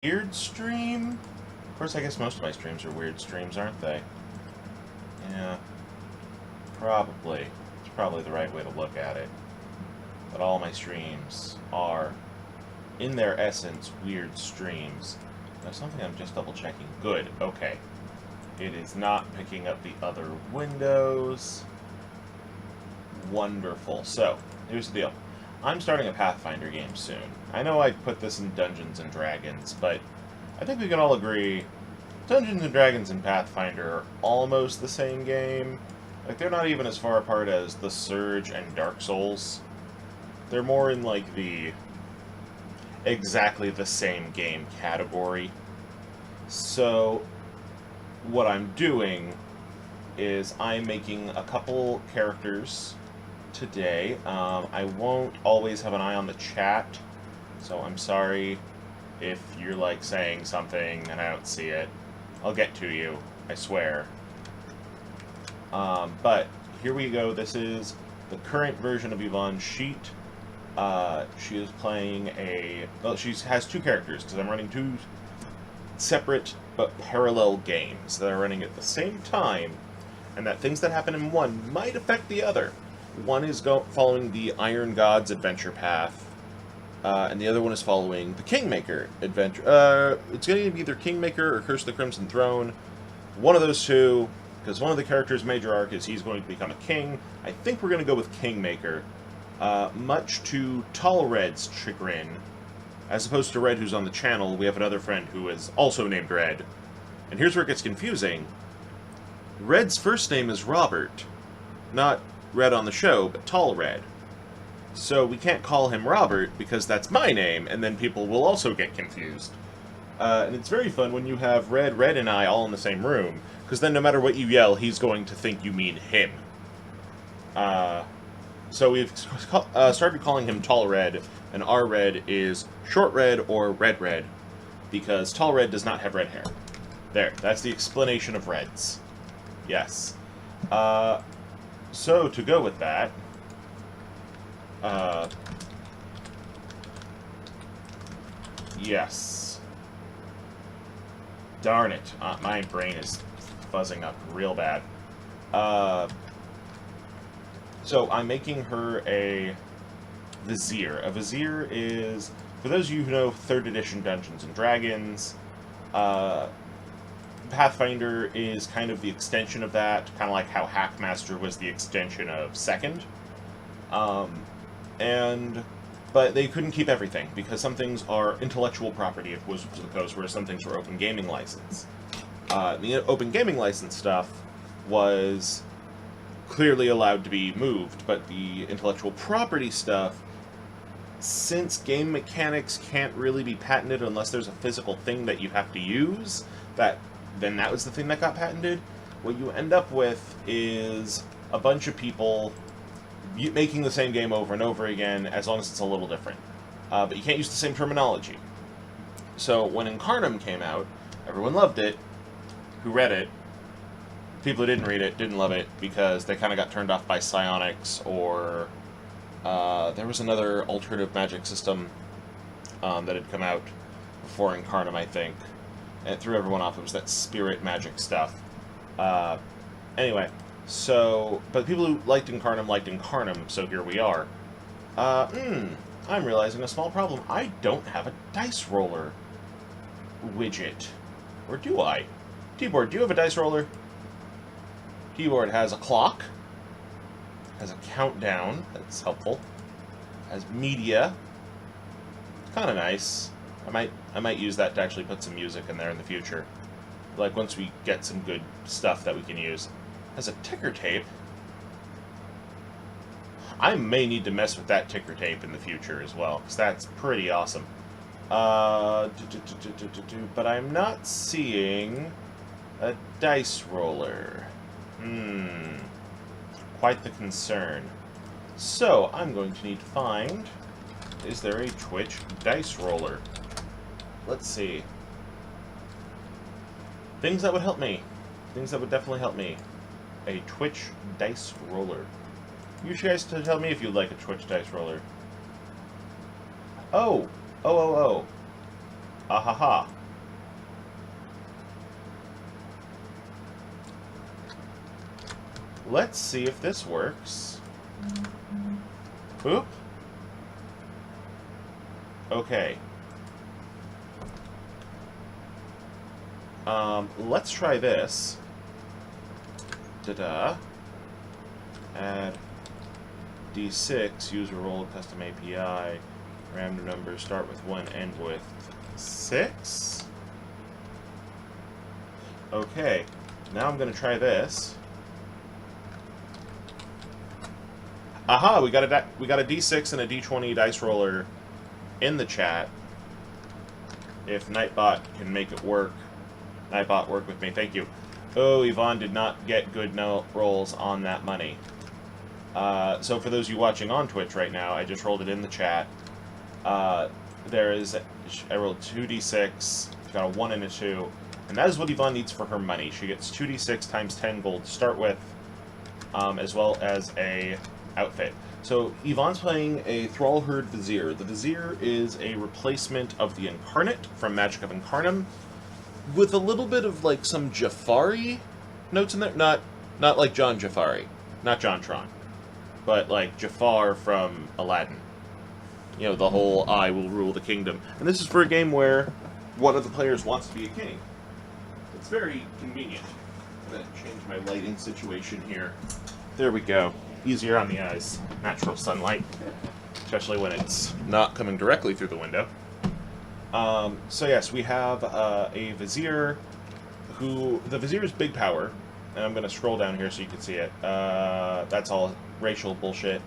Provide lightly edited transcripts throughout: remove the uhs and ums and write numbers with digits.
weird stream? Of course, I guess most of my streams are weird streams, aren't they? Yeah, probably. It's probably the right way to look at it. But all my streams are, in their essence, weird streams. Now, something I'm just double-checking. Good, okay. It is not picking up the other windows. Wonderful. So, here's the deal. I'm starting a Pathfinder game soon. I know I put this in Dungeons and Dragons, but I think we can all agree Dungeons and Dragons and Pathfinder are almost the same game. Like, they're not even as far apart as The Surge and Dark Souls. They're more in, like, the exactly the same game category. So, what I'm doing is I'm making a couple characters today. I won't always have an eye on the chat, so I'm sorry if you're, like, saying something and I don't see it. I'll get to you, I swear. But here we go. This is the current version of Yvonne's sheet. She is playing a... Well, she has two characters, because I'm running two separate but parallel games that are running at the same time, and that things that happen in one might affect the other. One is following the Iron Gods adventure path, and the other one is following the Kingmaker adventure. It's going to be either Kingmaker or Curse of the Crimson Throne. One of those two, because one of the characters' major arc is he's going to become a king. I think we're going to go with Kingmaker, much to Tall Red's chagrin. As opposed to Red, who's on the channel, we have another friend who is also named Red. And here's where it gets confusing. Red's first name is Robert. Not Red on the show, but Tall Red. So we can't call him Robert, because that's my name, and then people will also get confused. And it's very fun when you have Red, and I all in the same room, because then no matter what you yell, he's going to think you mean him. So we've started calling him Tall Red, and our Red is Short Red or Red, because Tall Red does not have red hair. There, that's the explanation of Reds. Yes. So, to go with that, yes. Darn it. My brain is fuzzing up real bad. So, I'm making her a Vizier. A Vizier is, for those of you who know 3rd edition Dungeons & Dragons, Pathfinder is kind of the extension of that, kind of like how Hackmaster was the extension of 2nd. But they couldn't keep everything, because some things are intellectual property of Wizards of the Coast, whereas some things were open gaming license. The open gaming license stuff was clearly allowed to be moved, but the intellectual property stuff, since game mechanics can't really be patented unless there's a physical thing that you have to use, then that was the thing that got patented. What you end up with is a bunch of people making the same game over and over again, as long as it's a little different. But you can't use the same terminology. So when Incarnum came out, everyone loved it. Who read it? People who didn't read it didn't love it, because they kind of got turned off by psionics, or there was another alternative magic system that had come out before Incarnum, I think. And it threw everyone off. It was that spirit magic stuff. Anyway, so... But people who liked Incarnum, so here we are. I'm realizing a small problem. I don't have a dice roller widget. Or do I? Keyboard, do you have a dice roller? Keyboard has a clock. Has a countdown. That's helpful. Has media. Kind of nice. I might use that to actually put some music in there in the future. Like, once we get some good stuff that we can use. Has a ticker tape. I may need to mess with that ticker tape in the future as well, because that's pretty awesome. But I'm not seeing a dice roller. Quite the concern. So, I'm going to need to find... Is there a Twitch dice roller? Let's see. Things that would help me. Things that would definitely help me. A Twitch dice roller. You guys to tell me if you'd like a Twitch dice roller. Oh! Ahaha. Let's see if this works. Oop. Okay. Let's try this. Ta-da. Add D6, user role, custom API, random numbers start with 1, end with 6. Okay, now I'm going to try this. Aha, we got a D6 and a D20 dice roller in the chat. If Nightbot can make it work. Nightbot, work with me, thank you. Oh, Yvonne did not get good rolls on that money. So for those of you watching on Twitch right now, I just rolled it in the chat. I rolled 2d6, got a 1 and a 2, and that is what Yvonne needs for her money. She gets 2d6 times 10 gold to start with, as well as a outfit. So Yvonne's playing a Thrallherd Vizier. The Vizier is a replacement of the Incarnate from Magic of Incarnum, with a little bit of like some Jafari notes in there. Not like John Jafari, not John Tron, but like Jafar from Aladdin. You know, the whole I will rule the kingdom. And this is for a game where one of the players wants to be a king. It's very convenient. I'm going to change my lighting situation here. There we go. Easier on the eyes. Natural sunlight. Especially when it's not coming directly through the window. So yes, we have a Vizier who... The Vizier's big power, and I'm going to scroll down here so you can see it. That's all racial bullshit.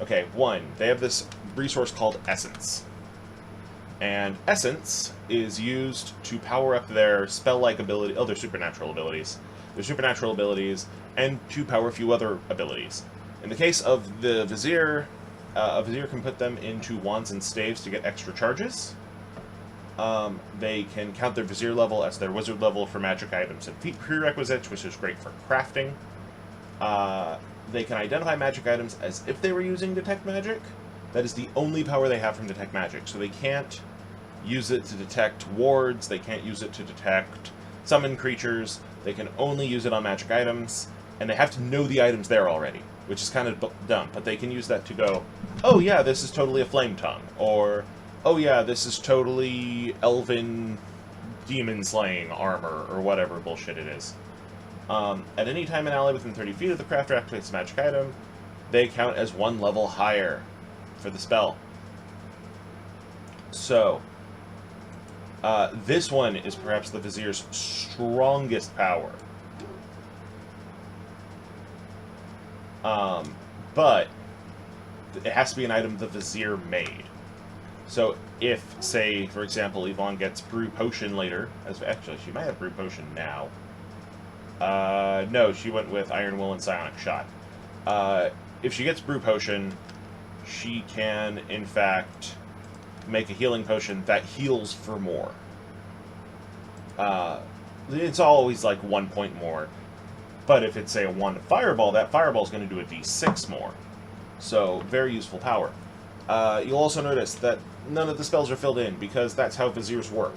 Okay, 1. They have this resource called Essence. And Essence is used to power up their spell-like ability... Oh, their supernatural abilities. Their supernatural abilities, and to power a few other abilities. In the case of the Vizier, a Vizier can put them into wands and staves to get extra charges. They can count their Vizier level as their wizard level for magic items and feat prerequisites, which is great for crafting. They can identify magic items as if they were using Detect Magic. That is the only power they have from Detect Magic. So they can't use it to detect wards, they can't use it to detect summon creatures, they can only use it on magic items, and they have to know the items there already, which is kind of dumb, but they can use that to go, oh yeah, this is totally a Flame Tongue, or, oh yeah, this is totally Elven demon slaying armor, or whatever bullshit it is. At any time an ally within 30 feet of the crafter activates a magic item, they count as 1 level higher for the spell. So, this one is perhaps the Vizier's strongest power. But it has to be an item the Vizier made. So if, say, for example, Yvonne gets Brew Potion later, actually, she might have Brew Potion now. No, she went with Iron Will and Psionic Shot. If she gets Brew Potion, she can, in fact, make a healing potion that heals for more. It's always like 1 point more. But if it's, say, a wand of Fireball, that Fireball is going to do a d6 more. So, very useful power. You'll also notice that none of the spells are filled in, because that's how Viziers work.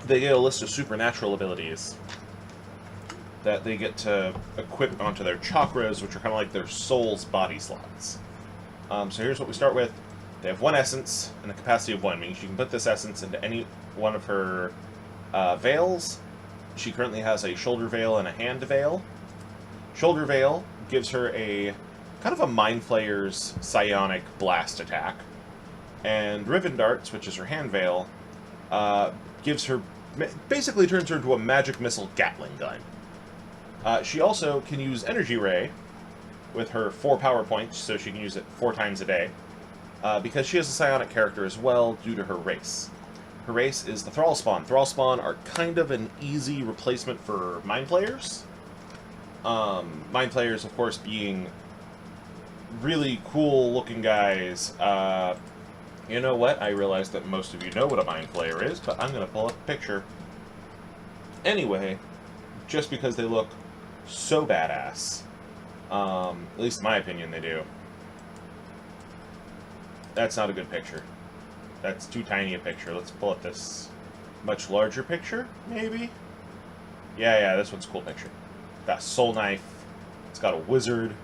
They get a list of supernatural abilities that they get to equip onto their chakras, which are kind of like their soul's body slots. So here's what we start with. They have 1 essence and a capacity of 1, meaning she can put this essence into any one of her veils. She currently has a shoulder veil and a hand veil. Shoulder veil gives her a kind of a Mind Flayer's psionic blast attack. And Riven Darts, which is her hand veil, gives her... basically turns her into a magic missile Gatling gun. She also can use Energy Ray with her 4 power points, so she can use it 4 times a day, because she is a psionic character as well due to her race. Her race is the Thrall Spawn. Thrall Spawn are kind of an easy replacement for Mind Flayers. Mind Flayers, of course, being really cool-looking guys. You know what? I realize that most of you know what a Mind Flayer is, but I'm going to pull up a picture. Anyway, just because they look so badass. At least in my opinion, they do. That's not a good picture. That's too tiny a picture. Let's pull up this much larger picture, maybe? Yeah, this one's a cool picture. Got a soul knife. It's got a wizard.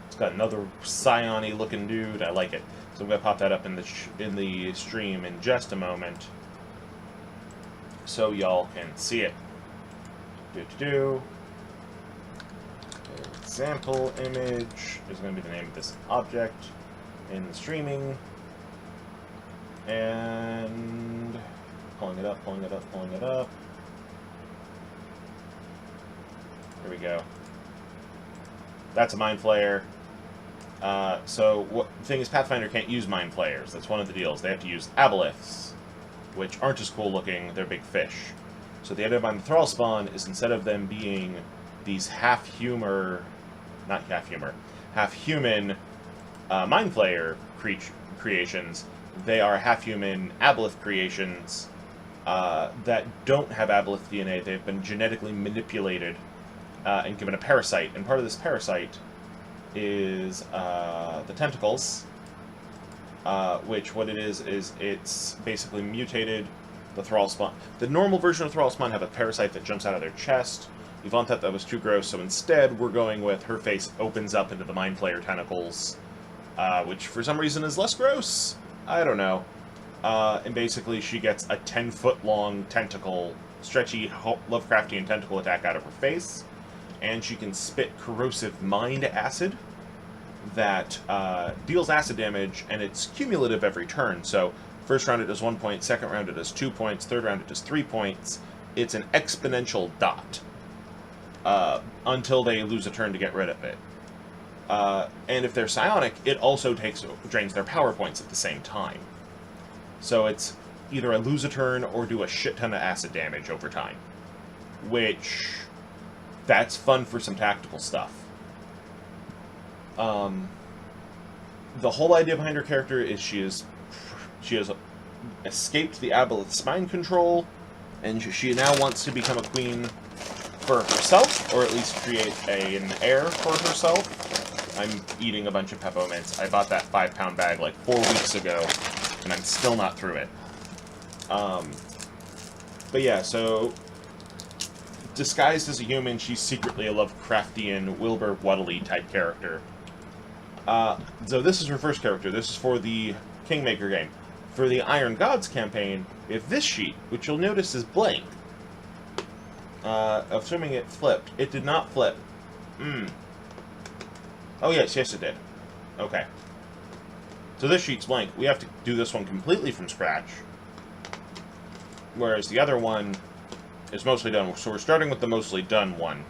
It's got another scion-y looking dude. I like it. So I'm going to pop that up in the stream in just a moment, so y'all can see it. Example image is going to be the name of this object in the streaming. And pulling it up. Here we go. That's a Mind Flayer. So the thing is, Pathfinder can't use Mind Flayers. That's one of the deals. They have to use aboleths, which aren't as cool looking. They're big fish. So the idea behind the Thrall Spawn is, instead of them being these half-human Mind Flayer creations, they are half-human aboleth creations that don't have aboleth DNA. They've been genetically manipulated and given a parasite. And part of this parasite is the tentacles, which what it is it's basically mutated the Thrall Spawn. The normal version of Thrall Spawn have a parasite that jumps out of their chest. Yvonne thought that was too gross, so instead we're going with her face opens up into the Mind Flayer tentacles, which for some reason is less gross. I don't know. And basically she gets a 10-foot-long tentacle, stretchy Lovecraftian tentacle attack out of her face, and she can spit corrosive mind acid that deals acid damage, and it's cumulative every turn. So first round it does 1 point, second round it does 2 points, third round it does 3 points. It's an exponential dot until they lose a turn to get rid of it. And if they're psionic, it also drains their power points at the same time. So it's either I lose a turn or do a shit ton of acid damage over time, which that's fun for some tactical stuff. The whole idea behind her character is she has escaped the aboleth's mind control, and she now wants to become a queen for herself, or at least create an heir for herself. I'm eating a bunch of peppermints. I bought that 5-pound bag like 4 weeks ago, and I'm still not through it. But yeah, so disguised as a human, she's secretly a Lovecraftian Wilbur Whately type character. So this is her first character. This is for the Kingmaker game. For the Iron Gods campaign, we have this sheet, which you'll notice is blank. Assuming it flipped. It did not flip. Oh yes, it did. Okay. So this sheet's blank. We have to do this one completely from scratch, whereas the other one is mostly done. So we're starting with the mostly done one.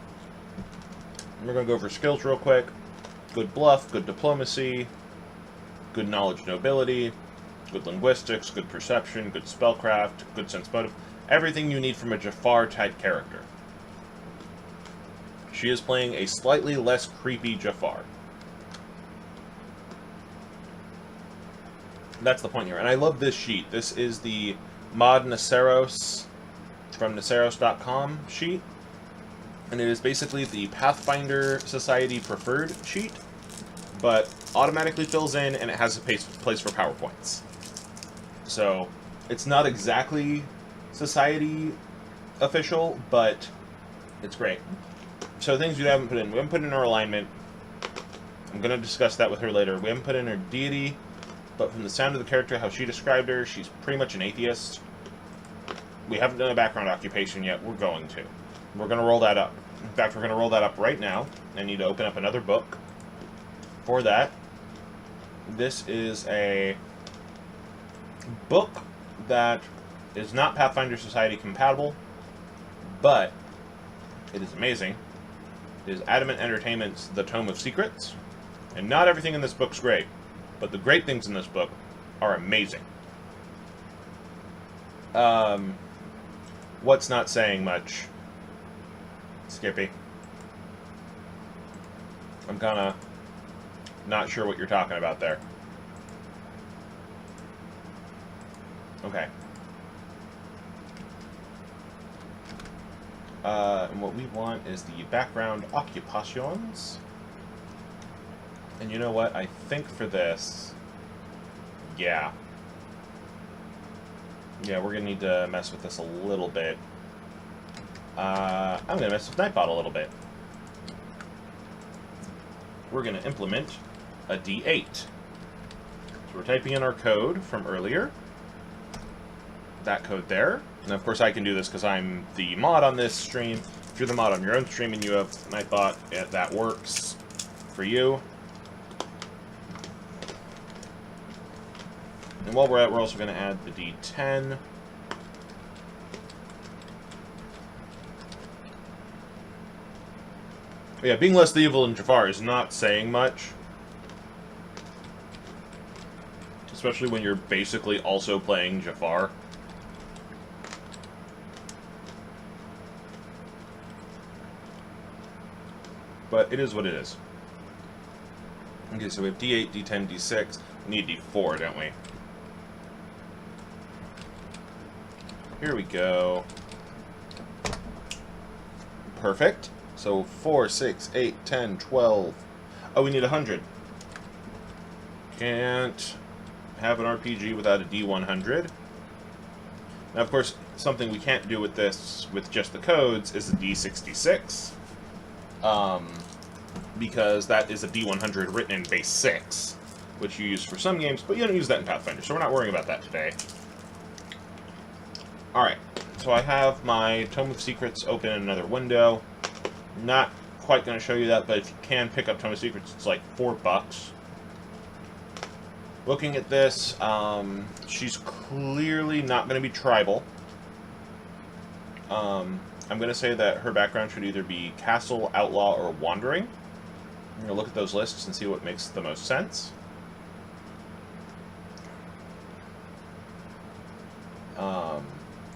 We're going to go over skills real quick. Good bluff, good diplomacy, good knowledge nobility, good linguistics, good perception, good spellcraft, good sense motive. Everything you need from a Jafar-type character. She is playing a slightly less creepy Jafar. That's the point here. And I love this sheet. This is the Mod Naceros from Naceros.com sheet. And it is basically the Pathfinder Society Preferred sheet, but automatically fills in, and it has a place for PowerPoints. So it's not exactly Society official, but it's great. So things we haven't put in. We haven't put in our alignment. I'm going to discuss that with her later. We haven't put in her deity, but from the sound of the character, how she described her, she's pretty much an atheist. We haven't done a background occupation yet. We're going to. We're going to roll that up. In fact, we're going to roll that up right now. I need to open up another book. For that, this is a book that is not Pathfinder Society compatible, but it is amazing. It is Adamant Entertainment's The Tome of Secrets. And not everything in this book's great, but the great things in this book are amazing. What's not saying much? Skippy. I'm kinda not sure what you're talking about there. Okay. And what we want is the background occupations. And you know what? I think for this, yeah. Yeah, we're going to need to mess with this a little bit. I'm going to mess with Nightbot a little bit. We're going to implement a D8. So we're typing in our code from earlier. That code there. And of course I can do this because I'm the mod on this stream. If you're the mod on your own stream and you have Nightbot, that works for you. And while we're at it, we're also going to add the D10. But yeah, being less evil than Jafar is not saying much. Especially when you're basically also playing Jafar. But it is what it is. Okay, so we have D8, D10, D6. We need D4, don't we? Here we go. Perfect. So 4, 6, 8, 10, 12. Oh, we need 100. Can't have an RPG without a D100. Now, of course, something we can't do with this, with just the codes, is a D66. Because that is a D100 written in base 6, which you use for some games, but you don't use that in Pathfinder, so we're not worrying about that today. Alright, so I have my Tome of Secrets open in another window. Not quite going to show you that, but if you can pick up Tome of Secrets, it's like $4. Looking at this, she's clearly not going to be tribal. I'm going to say that her background should either be Castle, Outlaw, or Wandering. I'm going to look at those lists and see what makes the most sense.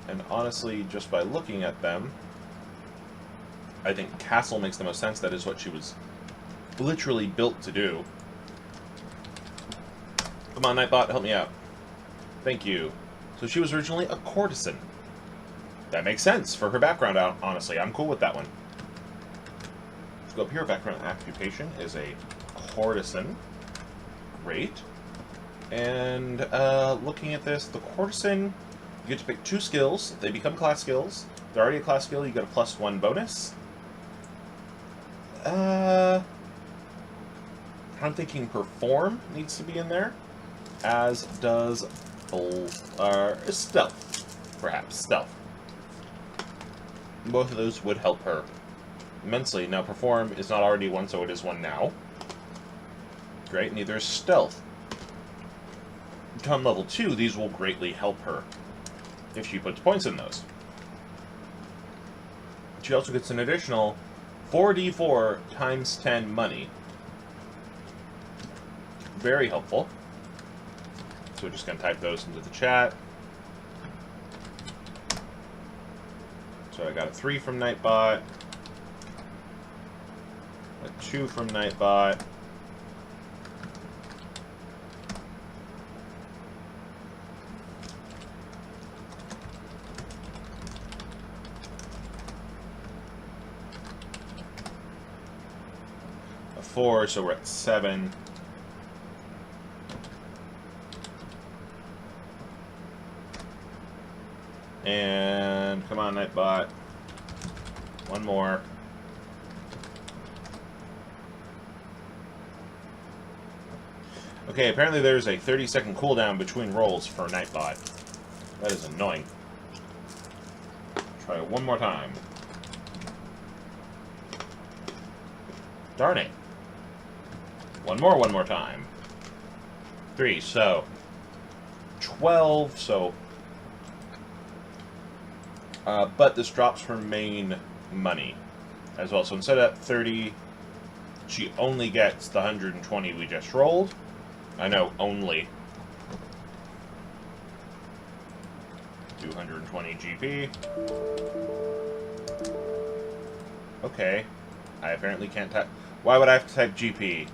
And honestly, just by looking at them, I think Castle makes the most sense. That is what she was literally built to do. Come on, Nightbot, help me out. Thank you. So she was originally a courtesan. That makes sense for her background, honestly. I'm cool with that one. Let's go up here. Background occupation is a courtesan. Great. And looking at this, the courtesan, you get to pick 2 skills. They become class skills. If they're already a class skill, you get a +1 bonus. I'm thinking Perform needs to be in there, as does Stealth, perhaps. Stealth. Both of those would help her immensely. Now, Perform is not already one, so it is one now. Great, neither is Stealth. Come level 2, these will greatly help her if she puts points in those. She also gets an additional 4d4 times 10 money. Very helpful. So we're just going to type those into the chat. So I got a 3 from Nightbot, a 2 from Nightbot, a 4, so we're at 7. And come on, Nightbot. One more. Okay, apparently there's a 30-second cooldown between rolls for Nightbot. That is annoying. Try it one more time. Darn it. One more time. 3, so 12, so but this drops her main money as well. So instead of 30, she only gets the 120 we just rolled. I know, only. 220 GP. Okay. I apparently can't type. Why would I have to type GP?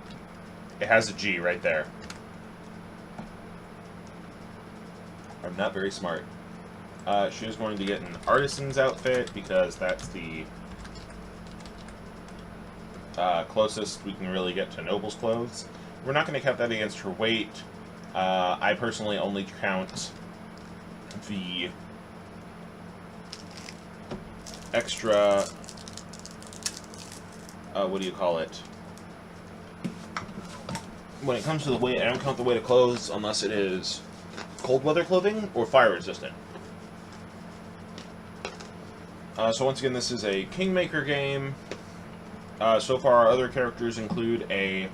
It has a G right there. I'm not very smart. She is going to get an artisan's outfit because that's the closest we can really get to noble's clothes. We're not going to count that against her weight. I personally only count the extra, what do you call it? When it comes to the weight, I don't count the weight of clothes unless it is cold weather clothing or fire resistant. So once again, this is a Kingmaker game. So far, our other characters include a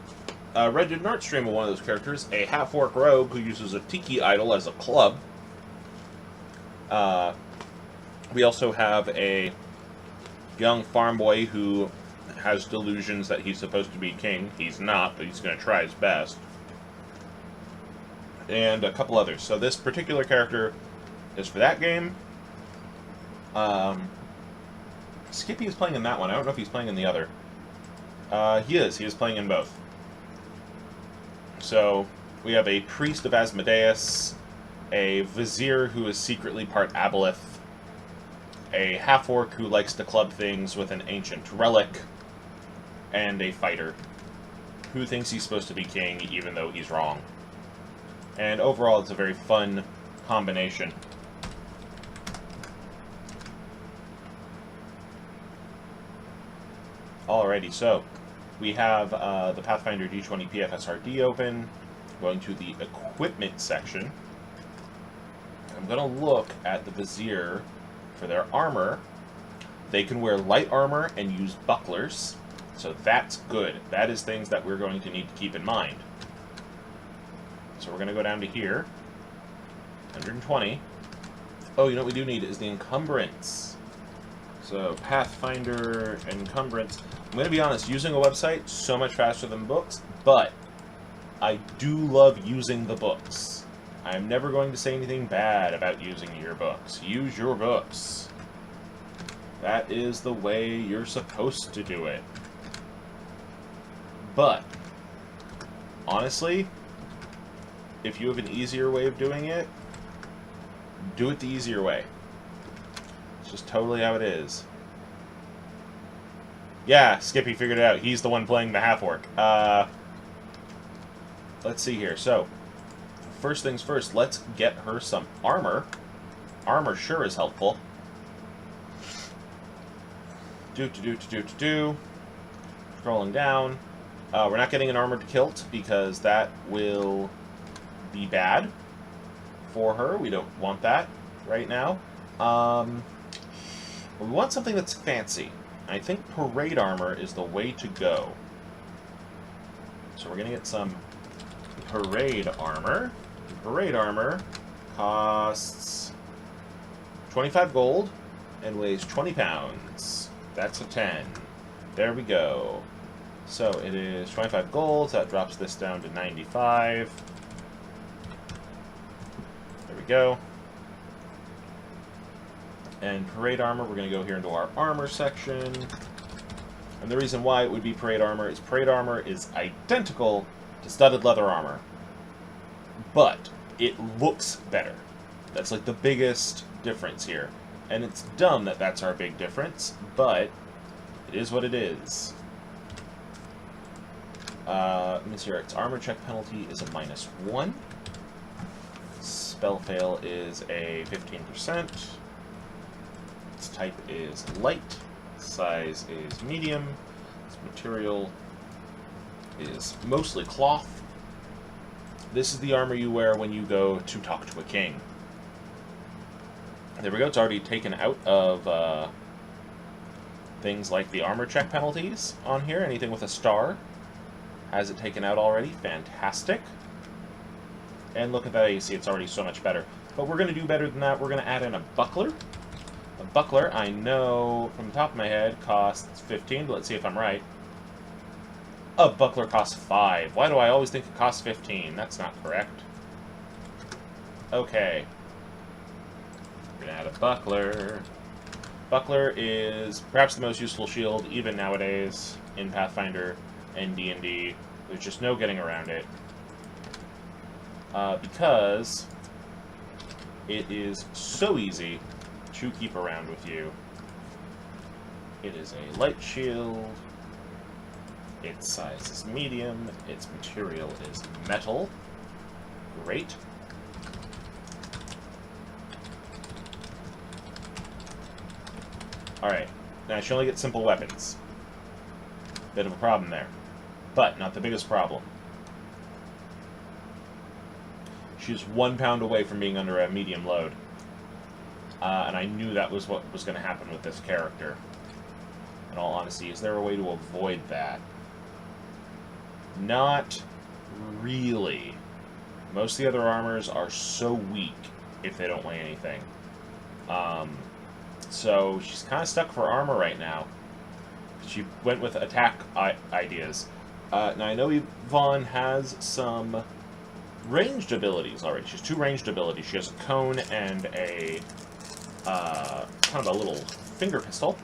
Red did an art stream of one of those characters, a half-orc rogue who uses a tiki idol as a club. We also have a young farm boy who has delusions that he's supposed to be king. He's not, but he's going to try his best. And a couple others. So this particular character is for that game. Skippy is playing in that one. I don't know if he's playing in the other. He is. He is playing in both. So, we have a priest of Asmodeus, a vizier who is secretly part aboleth, a half-orc who likes to club things with an ancient relic, and a fighter who thinks he's supposed to be king even though he's wrong. And overall, it's a very fun combination. Alrighty, so we have the Pathfinder D20 PFSRD open. Going to the equipment section. I'm going to look at the Vizier for their armor. They can wear light armor and use bucklers, so that's good. That is things that we're going to need to keep in mind. So we're going to go down to here. 120. Oh, you know what we do need is the encumbrance. So, Pathfinder, encumbrance. I'm going to be honest, using a website, so much faster than books, but I do love using the books. I'm never going to say anything bad about using your books. Use your books. That is the way you're supposed to do it. But, honestly, if you have an easier way of doing it, do it the easier way. It's just totally how it is. Yeah, Skippy figured it out. He's the one playing the half-orc. Let's see here. So, first things first, let's get her some armor. Armor sure is helpful. Scrolling down. We're not getting an armored kilt because that will be bad for her. We don't want that right now. We want something that's fancy. I think parade armor is the way to go. So we're going to get some parade armor. Parade armor costs 25 gold and weighs 20 pounds. That's a 10. There we go. So it is 25 gold. So that drops this down to 95. There we go. And parade armor, we're going to go here into our armor section. And the reason why it would be parade armor is identical to studded leather armor. But it looks better. That's like the biggest difference here. And it's dumb that that's our big difference, but it is what it is. Let me see here. Its armor check penalty is a -1. Spell fail is a 15%. Its type is light. Size is medium. Its material is mostly cloth. This is the armor you wear when you go to talk to a king. There we go. It's already taken out of things like the armor check penalties on here. Anything with a star has it taken out already. Fantastic. And look at that AC. It's already so much better. But we're going to do better than that. We're going to add in a buckler. A buckler, I know from the top of my head, costs 15, but let's see if I'm right. A buckler costs 5. Why do I always think it costs 15? That's not correct. Okay. We're going to add a buckler. Buckler is perhaps the most useful shield, even nowadays, in Pathfinder and D&D. There's just no getting around it. Because it is so easy to keep around with you. It is a light shield. Its size is medium. Its material is metal. Great. Alright. Now, she only gets simple weapons. Bit of a problem there. But not the biggest problem. She's 1 pound away from being under a medium load. And I knew that was what was going to happen with this character. In all honesty, is there a way to avoid that? Not really. Most of the other armors are so weak if they don't weigh anything. So she's kind of stuck for armor right now. She went with attack ideas. Now I know Yvonne has some ranged abilities already. She has 2 ranged abilities. She has a cone and a kind of a little finger pistol.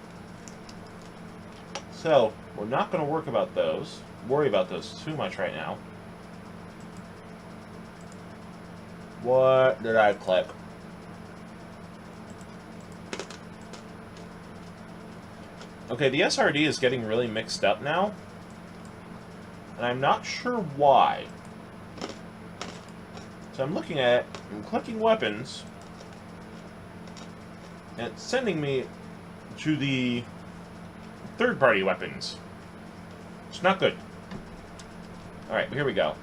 So we're not going to worry about those too much right now. What did I click? Okay, the SRD is getting really mixed up now. And I'm not sure why. So I'm clicking weapons, and it's sending me to the third-party weapons. It's not good. Alright, here we go.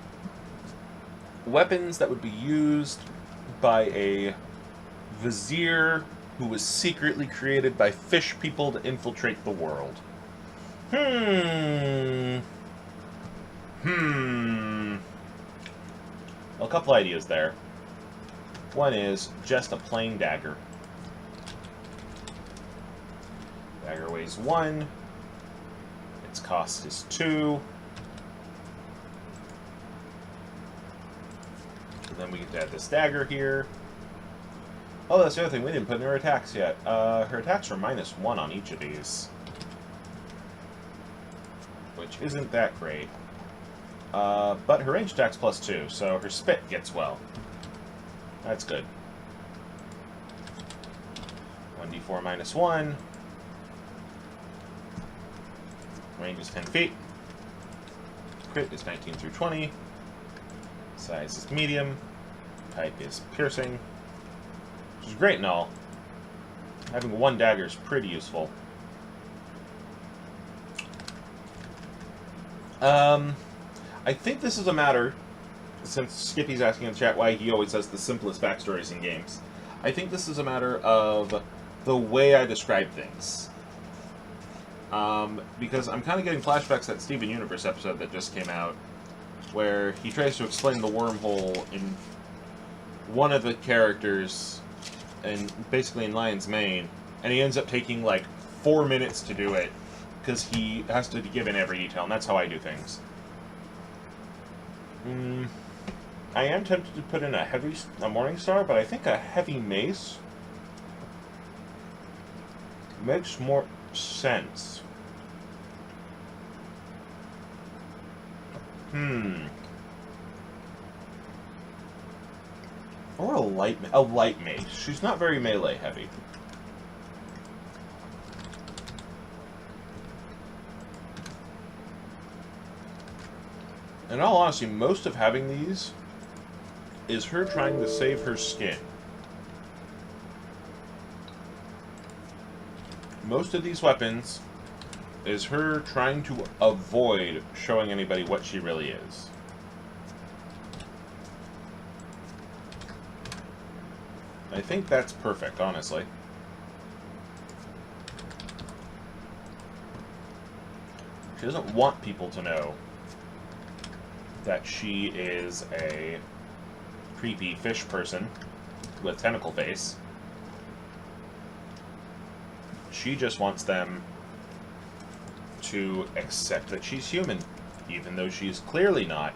Weapons that would be used by a vizier who was secretly created by fish people to infiltrate the world. Well, a couple ideas there. One is just a plain dagger. Dagger weighs 1. Its cost is 2. And then we get to add this dagger here. Oh, that's the other thing. We didn't put in her attacks yet. Her attacks are -1 on each of these. Which isn't that great. But her range attack's +2, so her spit gets well. That's good. 1d4 -1. Range is 10 feet. Crit is 19 through 20. Size is medium. Type is piercing. Which is great and all. Having 1 dagger is pretty useful. I think this is a matter, since Skippy's asking in the chat why he always has the simplest backstories in games, I think this is a matter of the way I describe things. Because I'm kind of getting flashbacks to that Steven Universe episode that just came out, where he tries to explain the wormhole in one of the characters, and basically in Lion's Mane, and he ends up taking like 4 minutes to do it, because he has to give in every detail, and that's how I do things. I am tempted to put in a Morning Star, but I think a heavy mace makes more sense. Or a light mace. She's not very melee heavy. In all honesty, most of having these is her trying to save her skin. Most of these weapons is her trying to avoid showing anybody what she really is. I think that's perfect, honestly. She doesn't want people to know that she is a creepy fish person with tentacle face. She just wants them to accept that she's human, even though she's clearly not.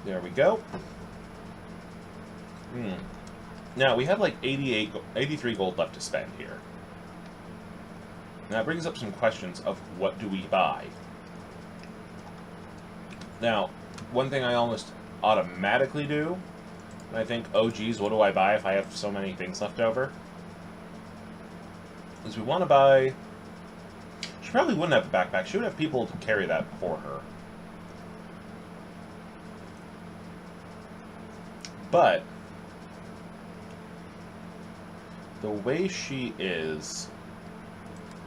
There we go. Now, we have like 83 gold left to spend here. Now, that brings up some questions of what do we buy? Now, one thing I almost automatically do, and I think, oh geez, what do I buy if I have so many things left over? Is we want to buy... She probably wouldn't have a backpack. She would have people to carry that for her. But The way she is,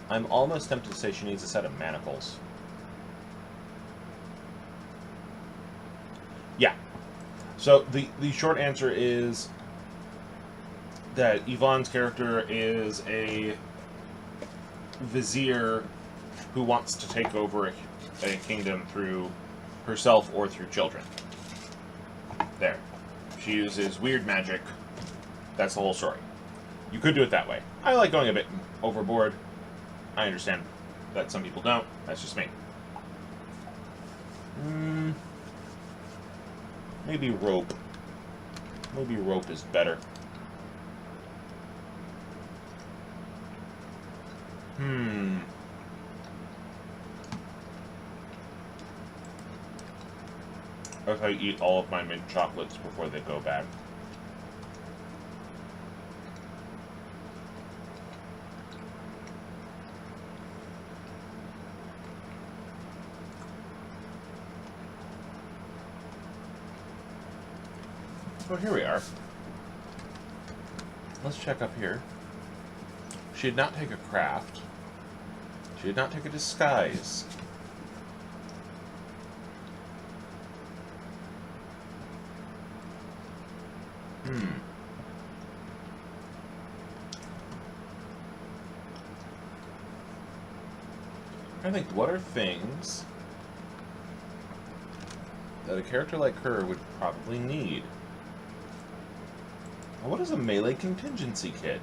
I'm almost tempted to say she needs a set of manacles. Yeah. So the short answer is that Yvonne's character is a vizier who wants to take over a kingdom through herself or through children. There. She uses weird magic. That's the whole story. You could do it that way. I like going a bit overboard. I understand that some people don't. That's just me. Maybe rope. Maybe rope is better. If I eat all of my mint chocolates before they go bad. Well, here we are. Let's check up here. She did not take a craft. She did not take a disguise. I think, what are things that a character like her would probably need? What is a melee contingency kit?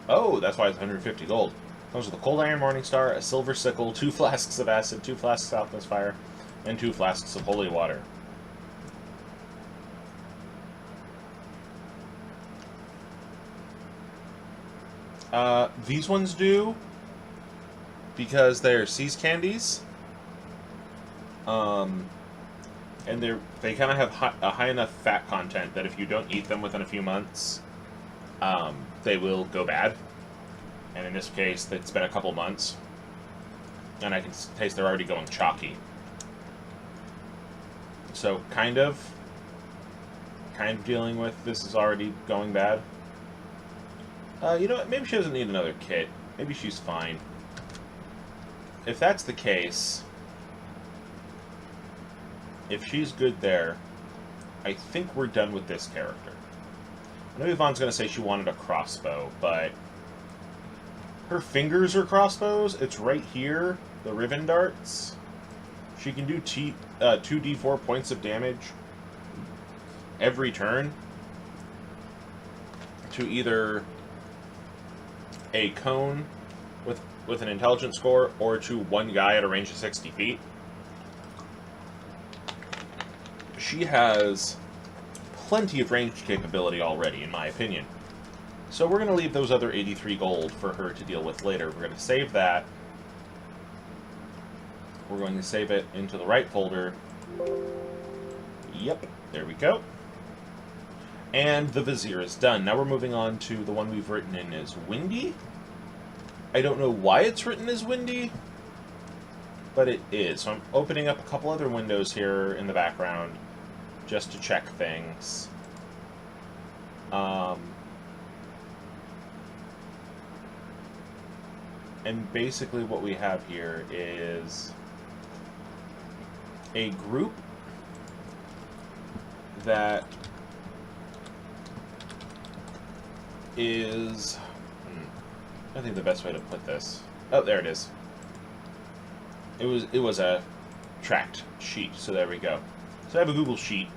Oh, that's why it's 150 gold. Comes with a cold iron morning star, a silver sickle, 2 flasks of acid, 2 flasks of alchemist fire, and 2 flasks of holy water. These ones do, because they're Seas candies. And they kind of have a high enough fat content that if you don't eat them within a few months, they will go bad. And in this case, it's been a couple months, and I can taste they're already going chalky. So kind of dealing with this is already going bad. You know what? Maybe she doesn't need another kit. Maybe she's fine. If that's the case, if she's good there, I think we're done with this character. I know Yvonne's going to say she wanted a crossbow, but her fingers are crossbows. It's right here, the ribbon darts. She can do 2d4 points of damage every turn to either a cone with an intelligence score or to one guy at a range of 60 feet. She has plenty of range capability already, in my opinion. So we're going to leave those other 83 gold for her to deal with later. We're going to save that. We're going to save it into the right folder. Yep, there we go. And the Vizier is done. Now we're moving on to the one we've written in as Windy. I don't know why it's written as Windy, but it is. So I'm opening up a couple other windows here in the background just to check things. And basically what we have here is a group that is... I think the best way to put this... Oh, there it is. It was a tracked sheet, so there we go. So I have a Google Sheet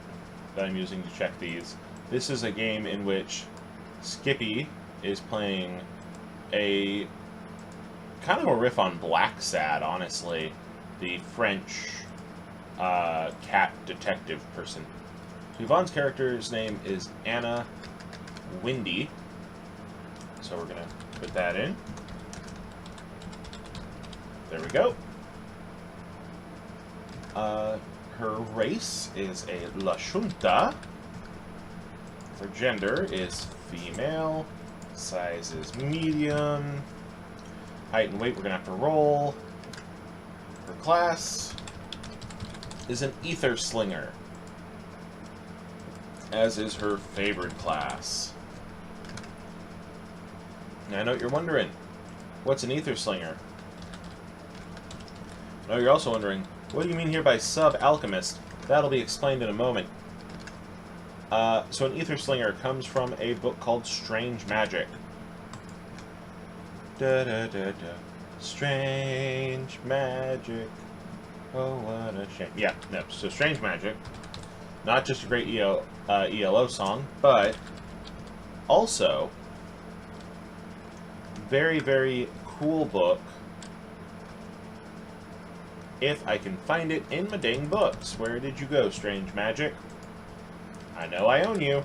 that I'm using to check these. This is a game in which Skippy is playing a kind of a riff on Black Sad, honestly. The French cat detective person. Yvonne's character's name is Anna Windy. So we're going to put that in. There we go. Her race is a La Junta. Her gender is female. Size is medium. Height and weight we're going to have to roll. Her class is an Ether Slinger. as is her favorite class. Now, I know what you're wondering. What's an ether slinger? No, you're also wondering, what do you mean here by sub-alchemist? That'll be explained in a moment. So an ether slinger comes from a book called Strange Magic. Da-da-da-da. Strange Magic. Oh, what a shame. Yeah, no, so Strange Magic. Not just a great ELO song, but also very, very cool book. If I can find it in my dang books. Where did you go, Strange Magic? I know I own you.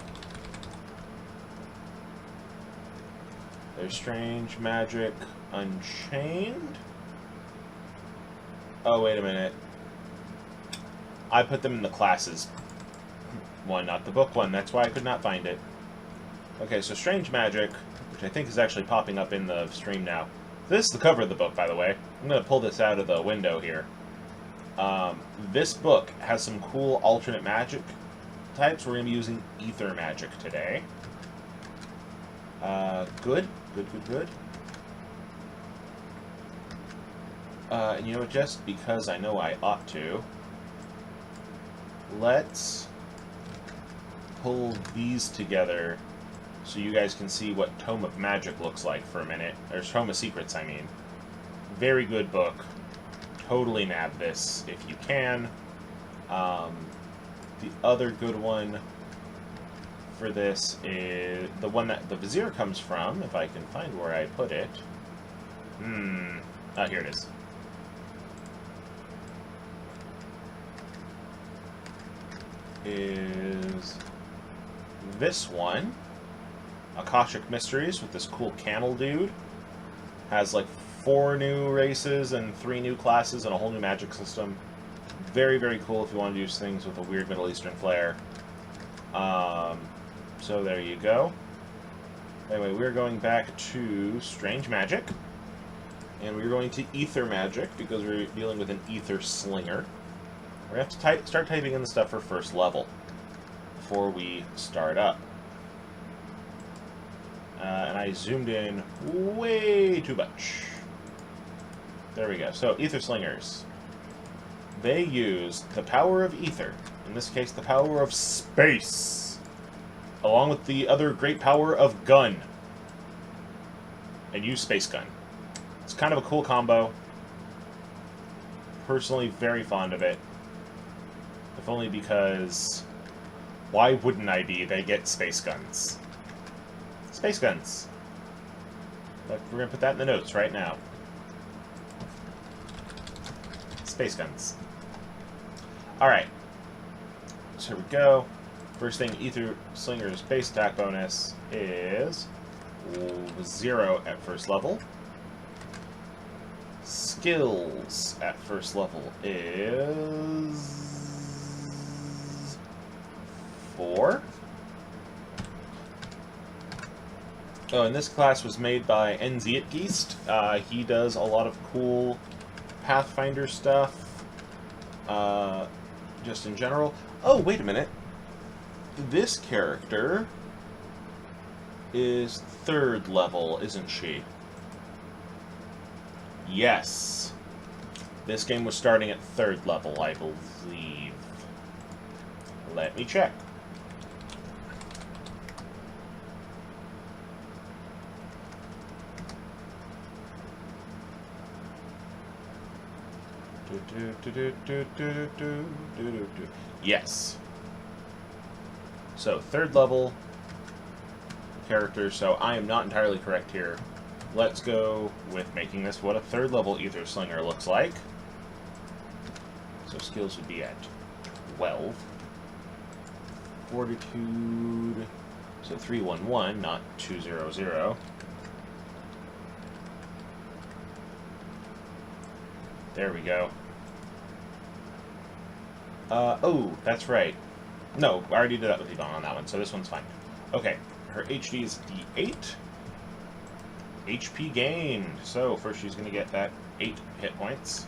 There's Strange Magic Unchained. Oh, wait a minute. I put them in the classes one, not the book one. That's why I could not find it. Okay, so Strange Magic, which I think is actually popping up in the stream now. This is the cover of the book, by the way. I'm going to pull this out of the window here. This book has some cool alternate magic types. We're going to be using ether magic today. Good. And you know what, just because I know I ought to, let's pull these together so you guys can see what Tome of Magic looks like for a minute. Or Tome of Secrets, I mean. Very good book. Totally nab this if you can. The other good one for this is the one that the Vizier comes from, if I can find where I put it. Oh, here it is. Is this one. Akashic Mysteries with this cool camel dude. Has like 4 new races and 3 new classes and a whole new magic system. Very, very cool if you want to use things with a weird Middle Eastern flair. So there you go. Anyway, we're going back to Strange Magic. And we're going to Ether Magic because we're dealing with an Ether Slinger. We're going to have to start typing in the stuff for first level before we start up. And I zoomed in way too much. There we go. So, Ether Slingers. They use the power of ether, in this case the power of space, along with the other great power of gun, and use Space Gun. It's kind of a cool combo. Personally, very fond of it. If only because, why wouldn't I be? They get Space Guns. Space Guns. But we're going to put that in the notes right now. Space Guns. Alright. So here we go. First thing, Ether Slinger's base attack bonus is 0 at first level. Skills at first level is 4. Oh, and this class was made by Enziatgeist. He does a lot of cool Pathfinder stuff, just in general. Oh, wait a minute. This character is 3rd level, isn't she? Yes. This game was starting at 3rd level, I believe. Let me check. Yes. So, 3rd level character, so I am not entirely correct here. Let's go with making this what a 3rd level Ether Slinger looks like. So skills would be at 12. Fortitude, so 311, not 200. There we go. Oh, that's right. No, I already did that with Yvonne on that one, so this one's fine. Okay, her HD is D8. HP gained. So, first she's going to get that 8 hit points.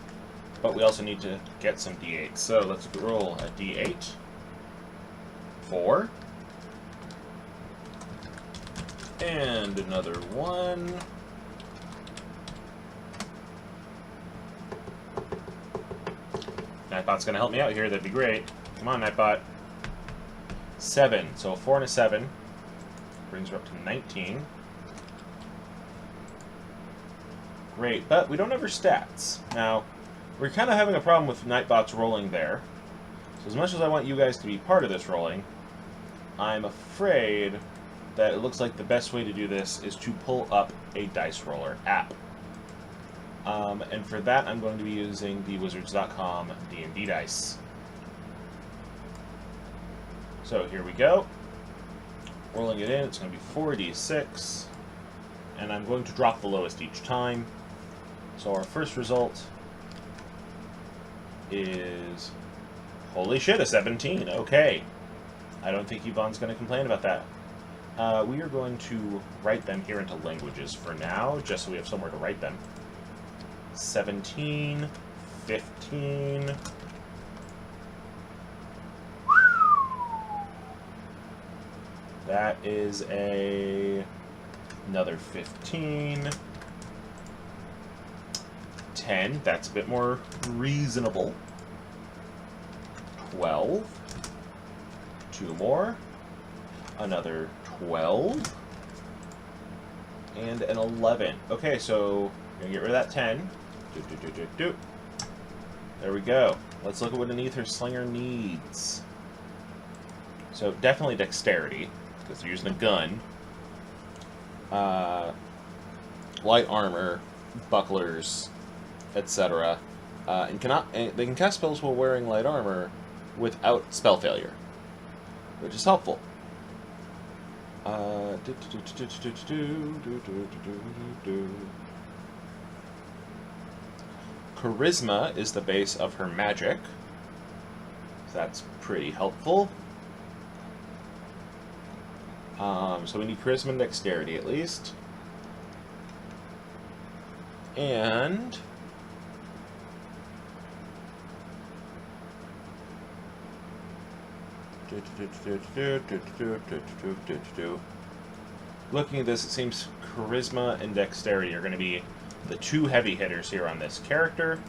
But we also need to get some D8. So, let's roll a D8. 4. And another one. Nightbot's going to help me out here. That'd be great. Come on, Nightbot. 7. So a 4 and a 7. Brings her up to 19. Great, but we don't have her stats. Now, we're kind of having a problem with Nightbot's rolling there. So as much as I want you guys to be part of this rolling, I'm afraid that it looks like the best way to do this is to pull up a dice roller app. And for that, I'm going to be using the Wizards.com D&D dice. So here we go. Rolling it in, it's going to be 4d6. And I'm going to drop the lowest each time. So our first result is... Holy shit, a 17. Okay. I don't think Yvonne's going to complain about that. We are going to write them here into languages for now, just so we have somewhere to write them. 17, 15... That is another 15. 10, that's a bit more reasonable. 12. 2 more. Another 12. And an 11. Okay, so we're going to get rid of that 10. There we go. Let's look at what an Ether Slinger needs. So definitely dexterity, because they're using a gun. Light armor, bucklers, etc. And they can cast spells while wearing light armor without spell failure, which is helpful. Charisma is the base of her magic. So that's pretty helpful. So we need charisma and dexterity at least. And looking at this, it seems charisma and dexterity are going to be the two heavy hitters here on this character.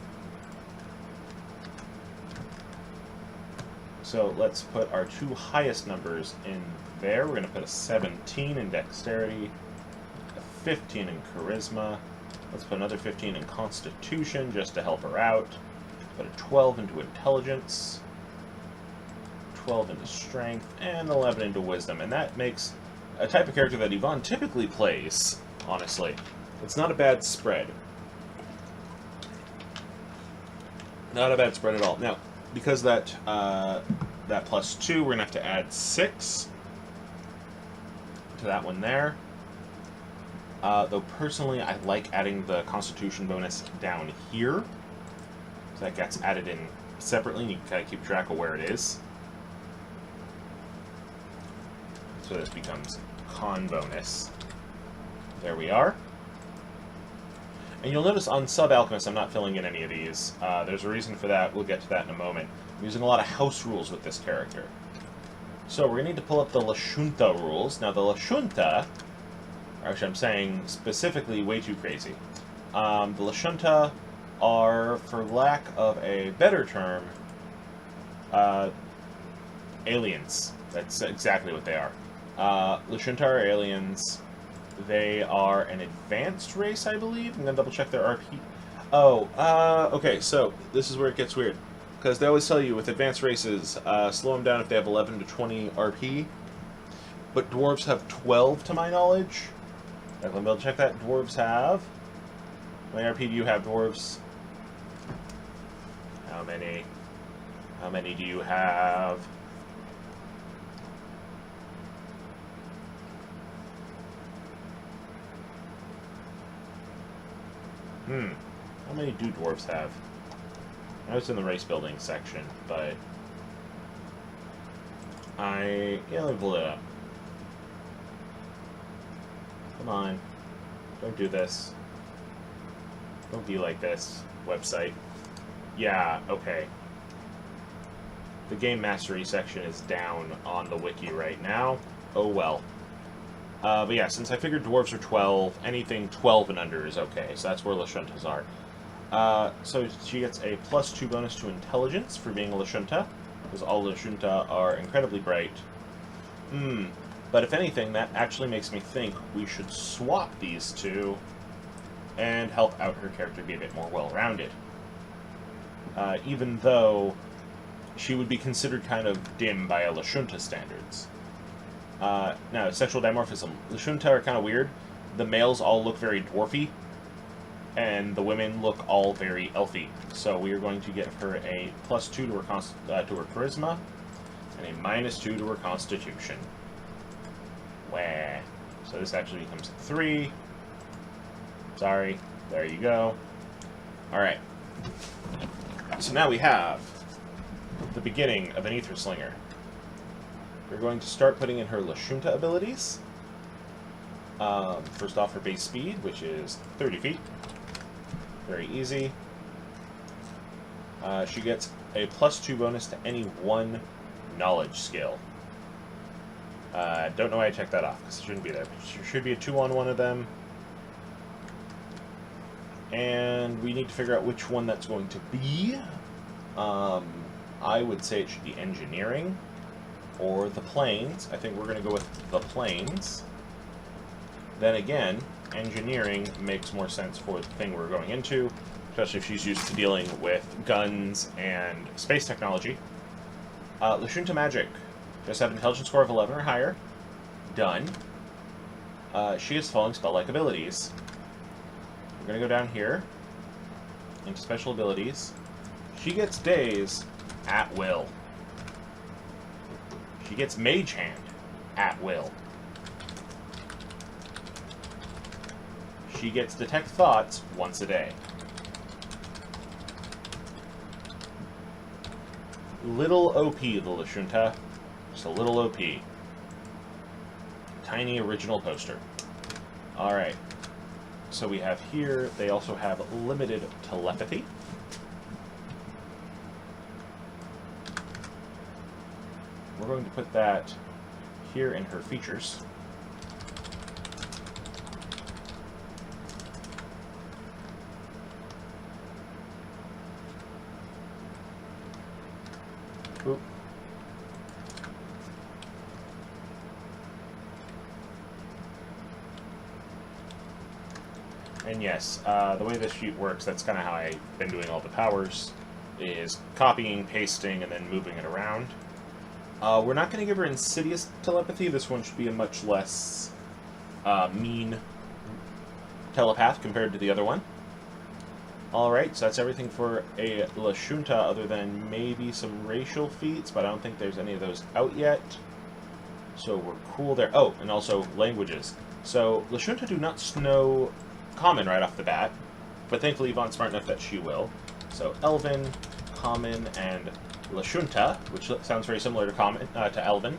So let's put our two highest numbers in there. We're going to put a 17 in dexterity, a 15 in charisma. Let's put another 15 in constitution just to help her out. Put a 12 into intelligence, 12 into strength, and 11 into wisdom. And that makes a type of character that Yvonne typically plays, honestly. It's not a bad spread. Not a bad spread at all. Now, because that +2, we're going to have to add 6 to that one there. Though personally, I like adding the Constitution bonus down here. So that gets added in separately, and you can kind of keep track of where it is. So this becomes con bonus. There we are. And you'll notice on Sub-Alchemist, I'm not filling in any of these. There's a reason for that. We'll get to that in a moment. I'm using a lot of house rules with this character. So we're going to need to pull up the Lashunta rules. Now the Lashunta, or actually I'm saying specifically way too crazy. The Lashunta are, for lack of a better term, aliens. That's exactly what they are. Lashunta are aliens. They are an advanced race, I believe. I'm going to double check their RP. Oh, okay, so this is where it gets weird. Because they always tell you with advanced races, slow them down if they have 11 to 20 RP. But dwarves have 12 to my knowledge. Let me double check that. Dwarves have... How many RP do you have, dwarves? How many? How many do you have? How many do dwarves have? I know it's in the race building section, but... Yeah, let me pull it up. Come on. Don't do this. Don't be like this. Website. Yeah, okay. The game mastery section is down on the wiki right now. Oh well. But yeah, since I figured dwarves are 12, anything 12 and under is okay. So that's where Lashuntas are. So she gets a +2 bonus to intelligence for being a Lashunta, because all Lashunta are incredibly bright. But if anything, that actually makes me think we should swap these two and help out her character be a bit more well-rounded. Even though she would be considered kind of dim by a Lashunta standards. Now, sexual dimorphism. Lashunta are kind of weird. The males all look very dwarfy, and the women look all very elfy. So we are going to give her a +2 to her charisma, and a -2 to her constitution. Wah. So this actually becomes 3. Sorry. There you go. Alright. So now we have the beginning of an Ether Slinger. We're going to start putting in her Lashunta abilities. First off, her base speed, which is 30 feet. Very easy. She gets a +2 bonus to any one knowledge skill. Don't know why I checked that off, because it shouldn't be there. But there should be a 2 on one of them. And we need to figure out which one that's going to be. I would say it should be engineering or the planes. I think we're going to go with the planes. Then again, engineering makes more sense for the thing we're going into, especially if she's used to dealing with guns and space technology. Lashunta Magic. Just have an intelligence score of 11 or higher. Done. She has falling spell-like abilities. We're going to go down here into special abilities. She gets Daze at will. She gets Mage Hand at will. She gets Detect Thoughts once a day. Little OP, the Lashunta. Just a little OP. Tiny original poster. Alright. So we have here, they also have limited telepathy. We're going to put that here in her features. Oop. And yes, the way this sheet works, that's kind of how I've been doing all the powers, is copying, pasting, and then moving it around. We're not going to give her insidious telepathy. This one should be a much less mean telepath compared to the other one. Alright, so that's everything for a Lashunta, other than maybe some racial feats, but I don't think there's any of those out yet. So we're cool there. Oh, and also languages. So Lashunta do not know Common right off the bat, but thankfully Yvonne's smart enough that she will. So Elven, Common, and Lashunta, which sounds very similar to Common, to Elven,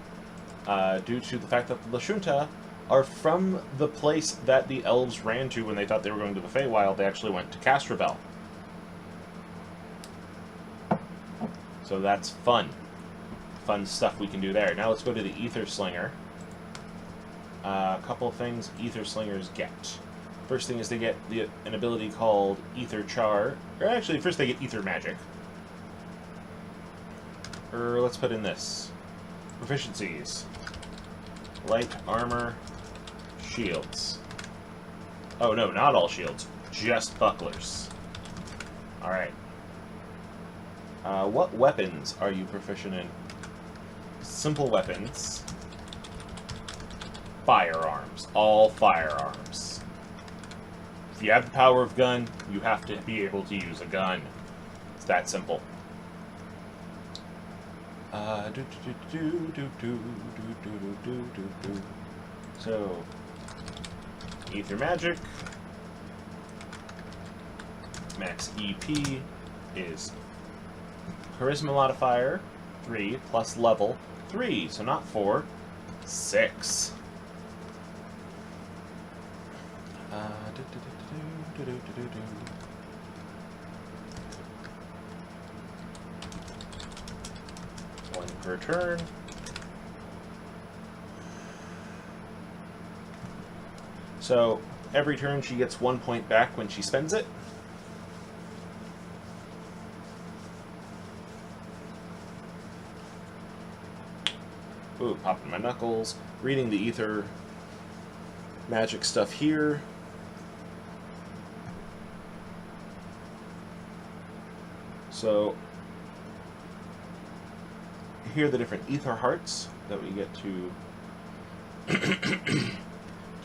due to the fact that the Lashunta are from the place that the elves ran to when they thought they were going to the Feywild. They actually went to Castrabel. So that's fun. Fun stuff we can do there. Now let's go to the Ether Slinger. A couple of things Ether Slingers get. First thing is they get an ability called Ether Char. Or actually, first they get Ether Magic. Or let's put in this. Proficiencies. Light armor, shields. Oh no, not all shields. Just bucklers. Alright. What weapons are you proficient in? Simple weapons. Firearms. All firearms. If you have the power of gun, you have to be able to use a gun. It's that simple. So, Ether Magic. Max EP is Charisma modifier 3 plus level 3, so not 4, 6. One per turn. So every turn she gets 1 point back when she spends it. Ooh, popping my knuckles. Reading the ether magic stuff here. So here are the different ether hearts that we get to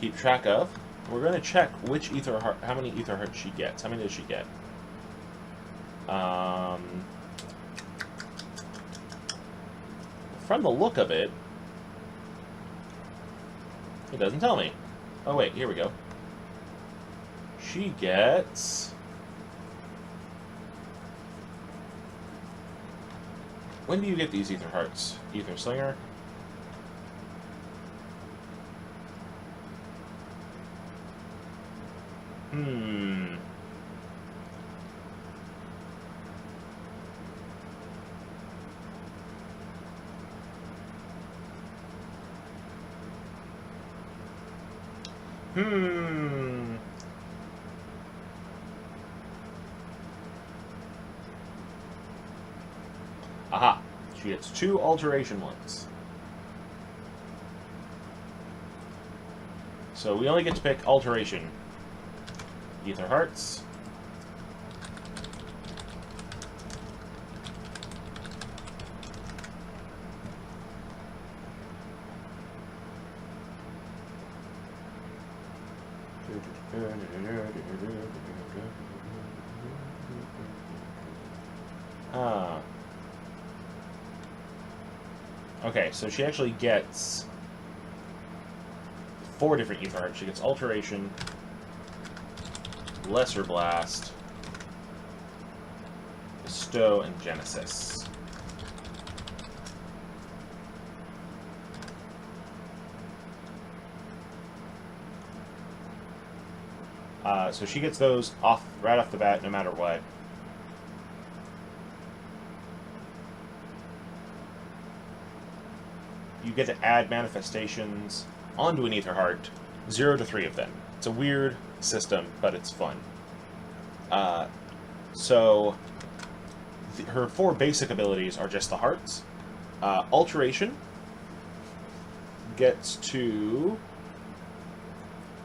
keep track of. We're going to check which ether heart, how many ether hearts she gets. How many does she get? From the look of it, it doesn't tell me. Oh wait, here we go. She gets... When do you get these ether hearts? Ether Slinger? Aha. She gets 2 alteration ones. So we only get to pick alteration. Ether hearts. Okay, so she actually gets 4 different ether hearts. She gets Alteration, Lesser Blast, Bestow, and Genesis. So she gets those right off the bat, no matter what. You get to add manifestations onto an ether heart, 0 to 3 of them. It's a weird system, but it's fun. Her 4 basic abilities are just the hearts. Alteration gets to...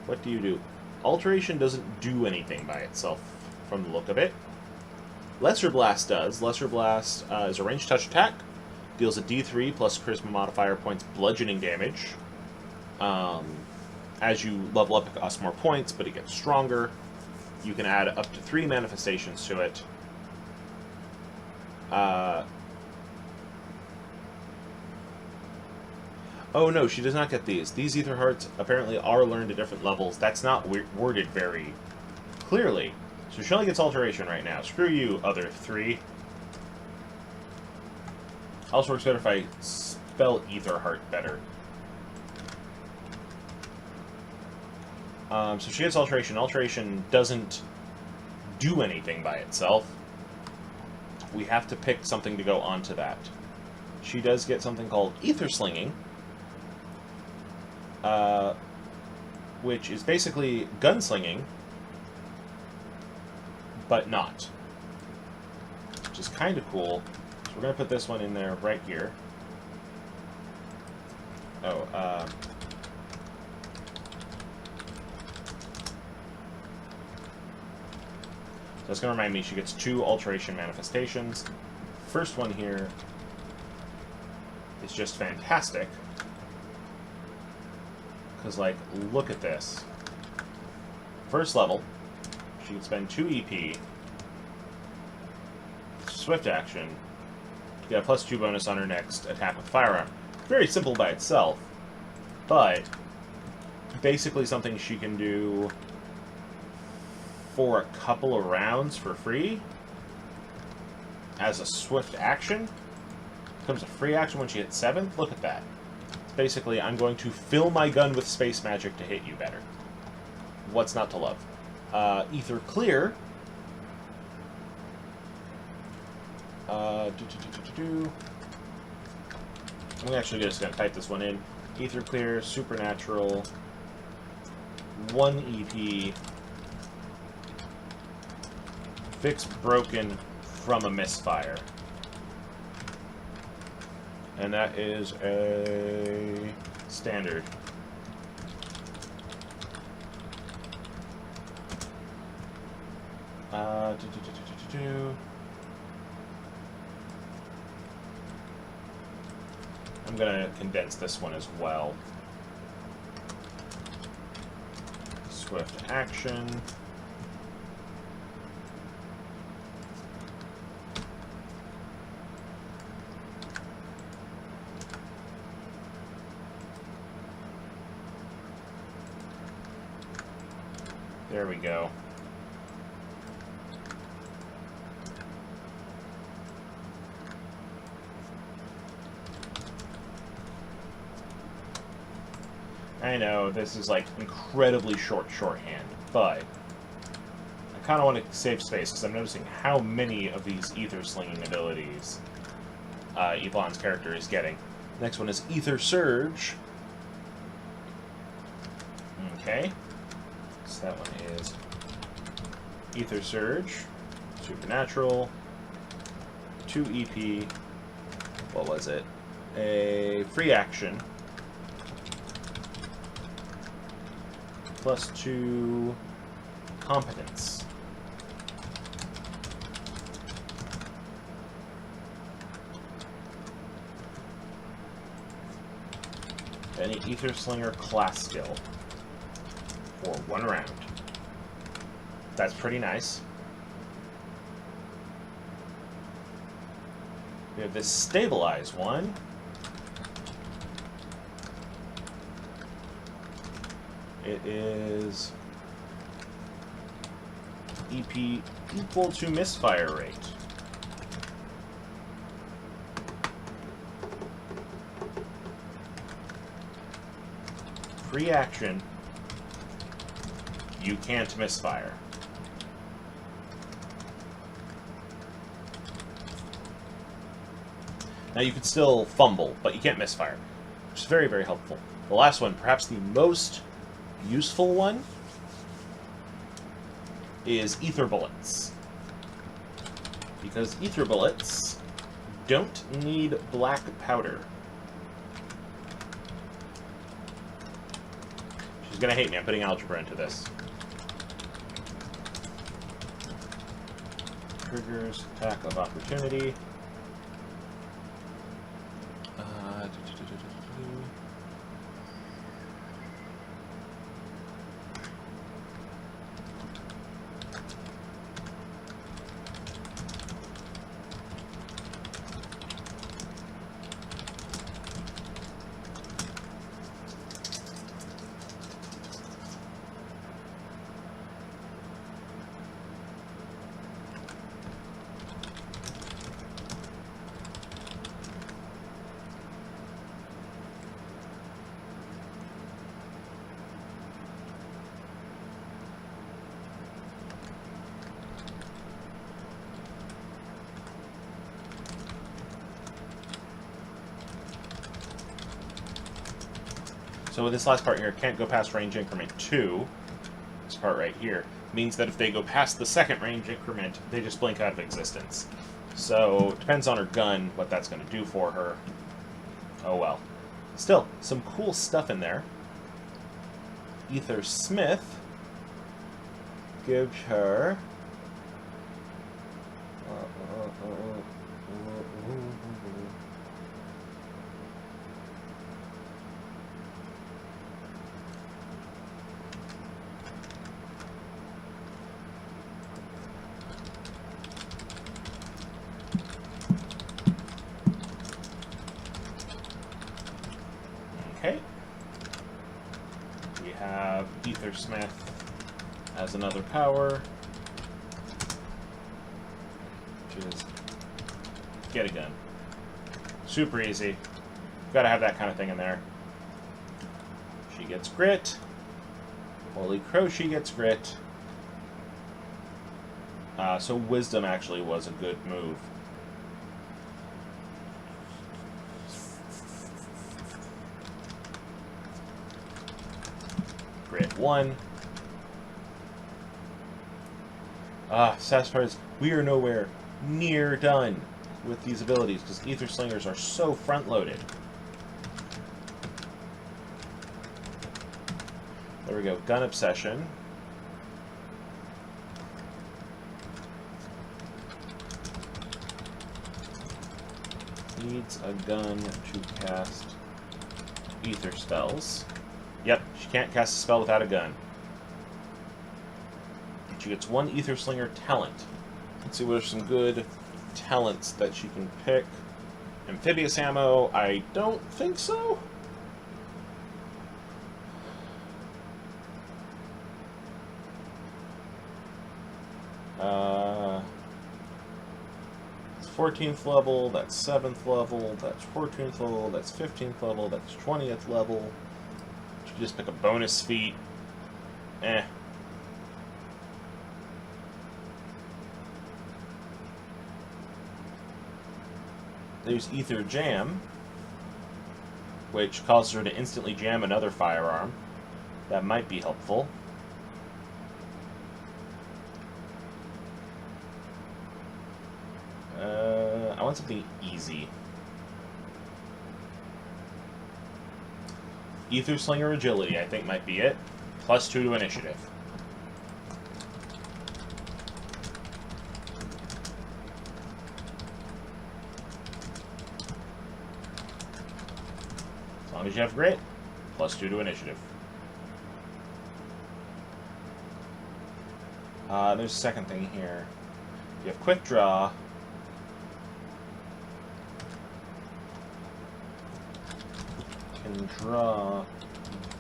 What do you do? Alteration doesn't do anything by itself from the look of it. Lesser Blast does. Lesser Blast is a ranged touch attack. Deals a D3 plus Charisma modifier points bludgeoning damage. As you level up, it costs more points, but it gets stronger. You can add up to 3 manifestations to it. Oh no, she does not get these. These ether hearts apparently are learned at different levels. That's not worded very clearly. So she only gets Alteration right now. Screw you, other 3. Also works better if I spell ether heart better. So she gets Alteration. Alteration doesn't do anything by itself. We have to pick something to go onto that. She does get something called Ether Slinging, which is basically gunslinging, but not. Which is kind of cool. So we're going to put this one in there right here. Oh, so that's going to remind me she gets 2 Alteration manifestations. First one here is just fantastic. Because, like, look at this. First level, she can spend 2 EP, swift action, to get a +2 bonus on her next attack with firearm. Very simple by itself, but basically something she can do for a couple of rounds for free as a swift action. Becomes a free action when she hits 7th. Look at that. It's basically, I'm going to fill my gun with space magic to hit you better. What's not to love? Ether Clear. I'm actually just going to type this one in. Ether Clear, Supernatural, 1 EP. Fix broken from a misfire. And that is a standard. I'm gonna condense this one as well. Swift action. There we go. I know, this is like incredibly shorthand, but I kind of want to save space because I'm noticing how many of these ether slinging abilities Yvonne's character is getting. Next one is Ether Surge. Okay. So that one is Ether Surge, Supernatural, 2 EP, what was it? A free action, plus 2 competence. Any Ether Slinger class skill for 1 round. That's pretty nice. We have this Stabilize one. It is EP equal to misfire rate. Free action. You can't misfire. Now you can still fumble, but you can't misfire, which is very, very helpful. The last one, perhaps the most useful one, is Ether Bullets. Because Ether Bullets don't need black powder. She's gonna hate me, I'm putting algebra into this. Triggers, attack of opportunity. So with this last part here, can't go past range increment 2. This part right here means that if they go past the second range increment, they just blink out of existence. So it depends on her gun what that's going to do for her. Oh well. Still, some cool stuff in there. Ether Smith gives her okay. We have Ether Smith as another power, which is get a gun. Super easy. Gotta have that kind of thing in there. She gets grit. Holy crow, she gets grit. So Wisdom actually was a good move. Grit 1. Sass part is, we are nowhere near done with these abilities, because Ether Slingers are so front-loaded. There we go. Gun Obsession. Needs a gun to cast ether spells. Yep, she can't cast a spell without a gun. She gets 1 Ether Slinger talent. Let's see what are some good talents that she can pick. Amphibious ammo, I don't think so. It's 14th level, that's 7th level, that's 14th level, that's 15th level, that's 20th level. Should just pick a bonus feat. There's Ether Jam, which causes her to instantly jam another firearm. That might be helpful. I want something easy. Ether Slinger Agility, I think, might be it. +2 to initiative. As long as you have grit, +2 to initiative. There's a second thing here. You have Quick Draw. Can draw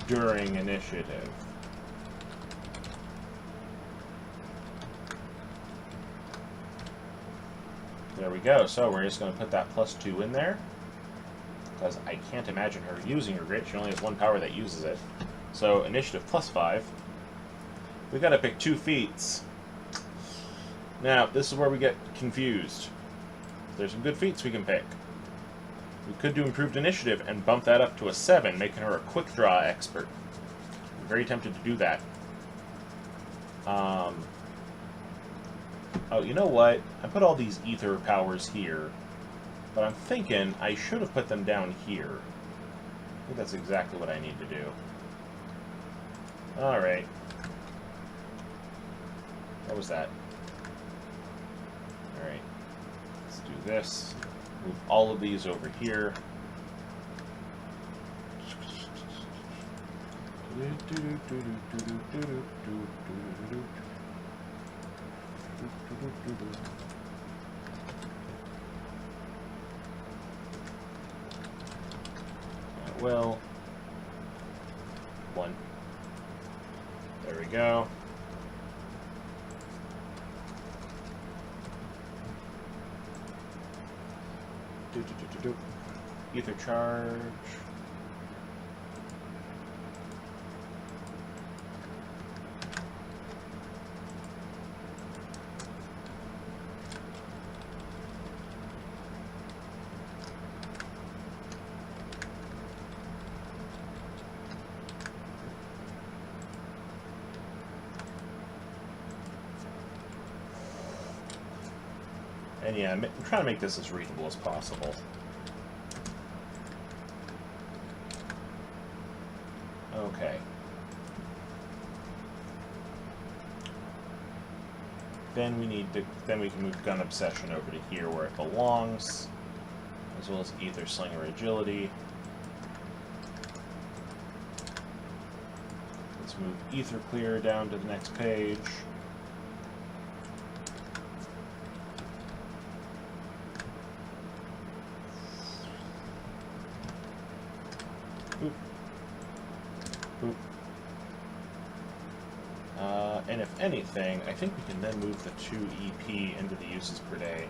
during initiative. There we go. So we're just going to put that +2 in there, because I can't imagine her using her grit. She only has 1 power that uses it. So initiative +5. We got to pick 2 feats. Now this is where we get confused. There's some good feats we can pick. We could do improved initiative and bump that up to a 7, making her a quick draw expert. I'm very tempted to do that. Oh, you know what? I put all these ether powers here, but I'm thinking I should have put them down here. I think that's exactly what I need to do. Alright. What was that? Alright. Let's do this. Move all of these over here. Well, 1. There we go. Ether charge. And yeah, I'm trying to make this as readable as possible. Okay. Then we need to. Then we can move Gun Obsession over to here where it belongs, as well as Ether Slinger Agility. Let's move Ether Clear down to the next page. Boop. Boop. And if anything, I think we can then move the 2 EP into the uses per day.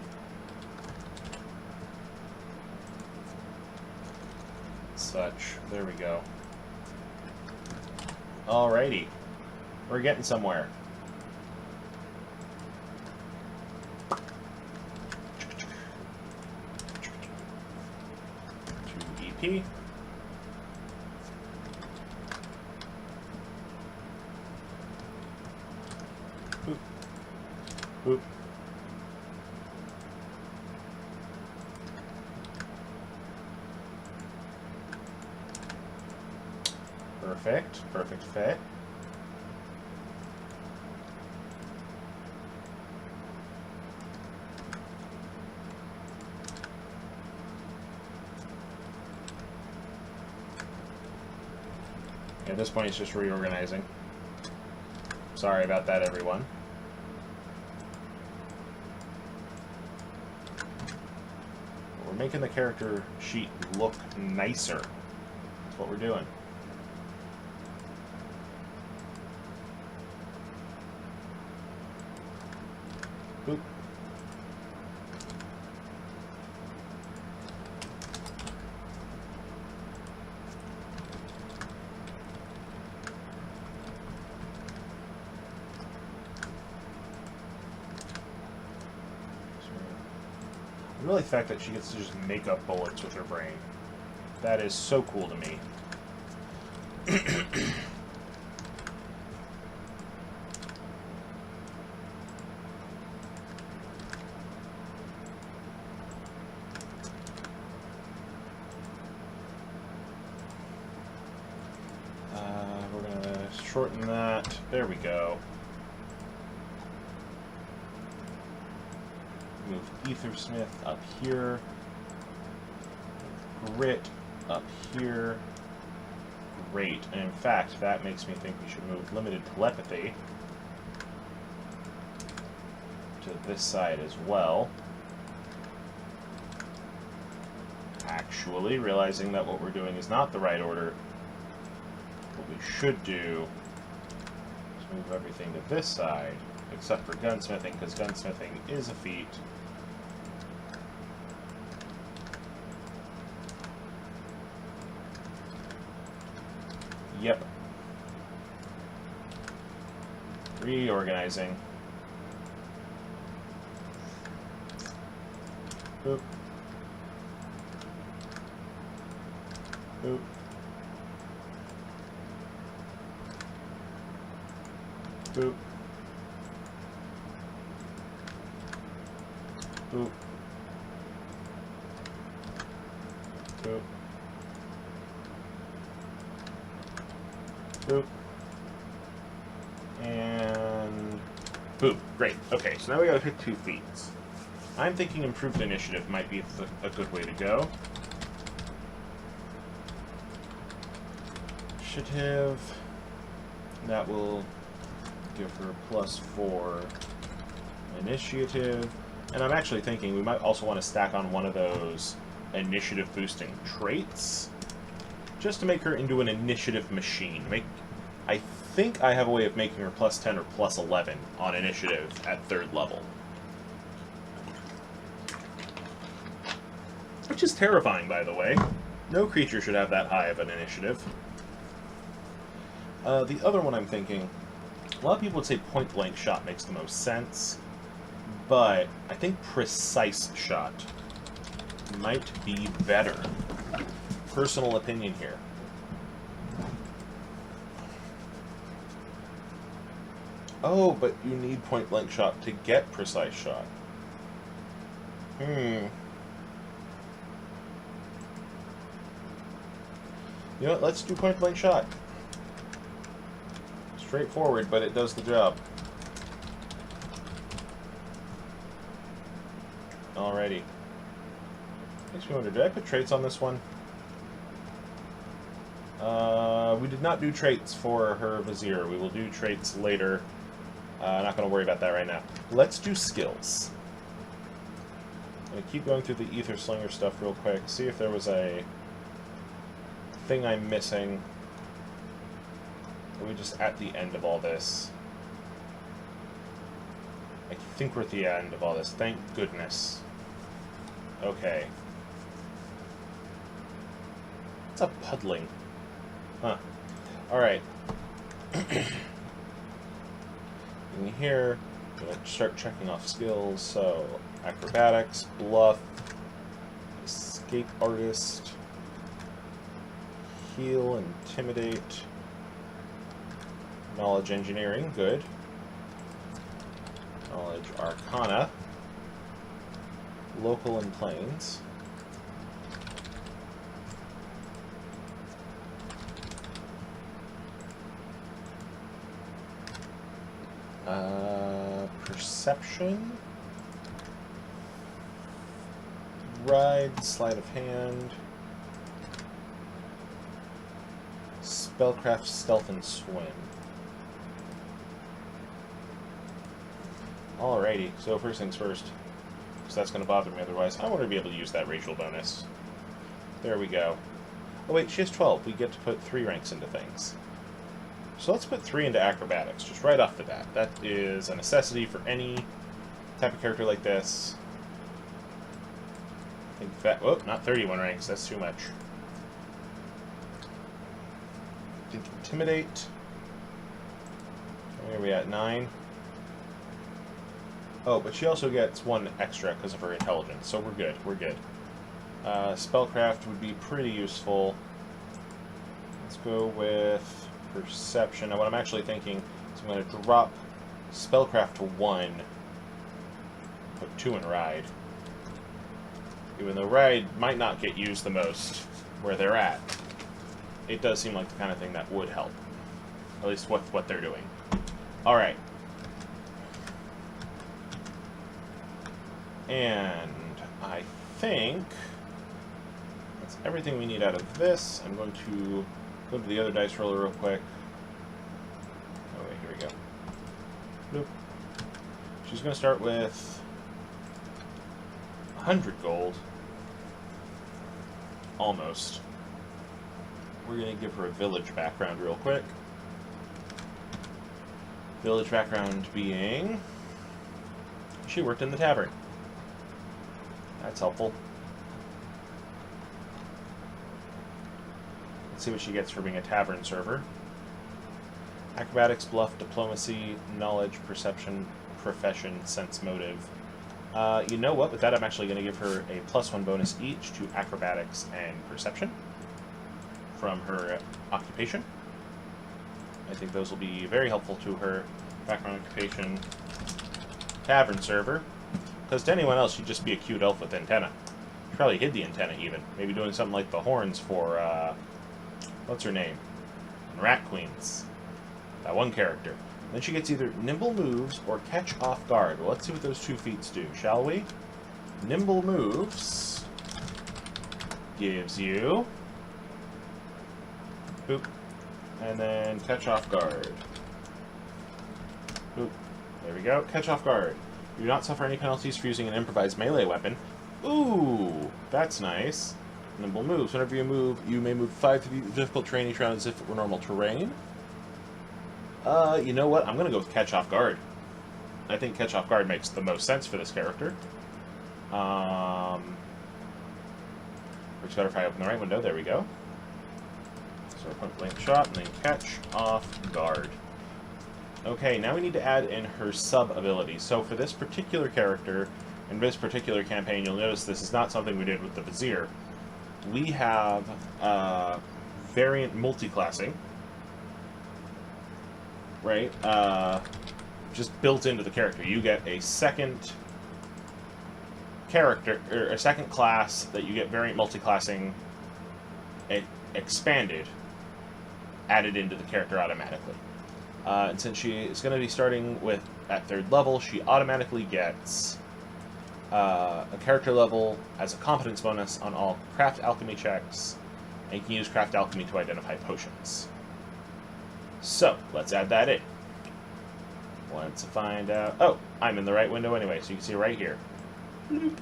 Such. There we go. Alrighty. We're getting somewhere. 2 EP. Perfect. Perfect fit. At this point, it's just reorganizing. Sorry about that, everyone. We're making the character sheet look nicer. That's what we're doing. Boop. I really like the fact that she gets to just make up bullets with her brain. That is so cool to me. We're going to shorten that. There we go. Move Aethersmith up here. Grit up here. Great. And in fact, that makes me think we should move Limited Telepathy to this side as well. Actually, realizing that what we're doing is not the right order, what we should do is move everything to this side, except for gunsmithing, because gunsmithing is a feat. Yep. Reorganizing. Boop. Boop. Boop. Boop. Boop. Boop. And boop. Great. Okay, so now we gotta pick 2 feats. I'm thinking improved initiative might be a good way to go. Initiative. That will give her +4 initiative. And I'm actually thinking we might also want to stack on one of those initiative boosting traits, just to make her into an initiative machine. I think I have a way of making her +10 or +11 on initiative at 3rd level. Which is terrifying, by the way. No creature should have that high of an initiative. The other one I'm thinking, a lot of people would say point-blank shot makes the most sense, but I think precise shot might be better. Personal opinion here. Oh, but you need point-blank shot to get precise shot. You know what, let's do point-blank shot. Straightforward, but it does the job. Alrighty. Makes me wonder, did I put traits on this one? We did not do traits for her Vizier. We will do traits later. Not going to worry about that right now. Let's do skills. I'm going to keep going through the Ether Slinger stuff real quick. See if there was a thing I'm missing. Are we just at the end of all this? I think we're at the end of all this. Thank goodness. Okay. What's a puddling? Huh. Alright. In here, I'm going to start checking off skills. So, acrobatics, bluff, escape artist, heal, intimidate, knowledge engineering, good. Knowledge arcana, local and planes. Perception. Ride, sleight of hand. Spellcraft, stealth, and swim. Alrighty, so first things first. So that's going to bother me otherwise. I want to be able to use that racial bonus. There we go. Oh wait, she has 12. We get to put 3 ranks into things. So let's put 3 into acrobatics, just right off the bat. That is a necessity for any type of character like this. I think that... Oh, not 31 ranks. That's too much. I think Intimidate. Where are we at? 9. Oh, but she also gets 1 extra because of her intelligence, so we're good. We're good. Spellcraft would be pretty useful. Let's go with Perception. Now, what I'm actually thinking is I'm going to drop Spellcraft to 1, put 2 in Ride. Even though Ride might not get used the most where they're at, it does seem like the kind of thing that would help. At least with what they're doing. Alright. And I think that's everything we need out of this. I'm going to go to the other dice roller real quick. Oh wait, here we go. Nope. She's going to start with 100 gold. Almost. We're going to give her a village background real quick. Village background being... she worked in the tavern. That's helpful. Let's see what she gets for being a tavern server. Acrobatics, bluff, diplomacy, knowledge, perception, profession, sense motive. You know what? With that, I'm actually going to give her a +1 bonus each to acrobatics and perception from her occupation. I think those will be very helpful to her background occupation. Tavern server. Because to anyone else, she'd just be a cute elf with antenna. She probably hid the antenna, even. Maybe doing something like the horns for, what's her name? Rat Queens. That one character. Then she gets either nimble moves or catch off guard. Well, let's see what those 2 feats do, shall we? Nimble moves gives you... boop. And then catch off guard. Boop. There we go. Catch off guard. You do not suffer any penalties for using an improvised melee weapon. Ooh, that's nice. Nimble moves. Whenever you move, you may move 5 to the difficult terrain each round as if it were normal terrain. You know what? I'm going to go with Catch Off Guard. I think Catch Off Guard makes the most sense for this character. Works better if I open the right window. There we go. So point blank shot and then Catch Off Guard. Okay, now we need to add in her sub-abilities. So for this particular character, in this particular campaign, you'll notice this is not something we did with the Vizier. We have variant multiclassing, right? Just built into the character. You get a second character, or a second class that you get variant multiclassing expanded, added into the character automatically. And since she is going to be starting with at 3rd level, she automatically gets a character level as a competence bonus on all craft alchemy checks, and you can use craft alchemy to identify potions. So, let's add that in. Let's find out... oh, I'm in the right window anyway, so you can see right here. Bloop.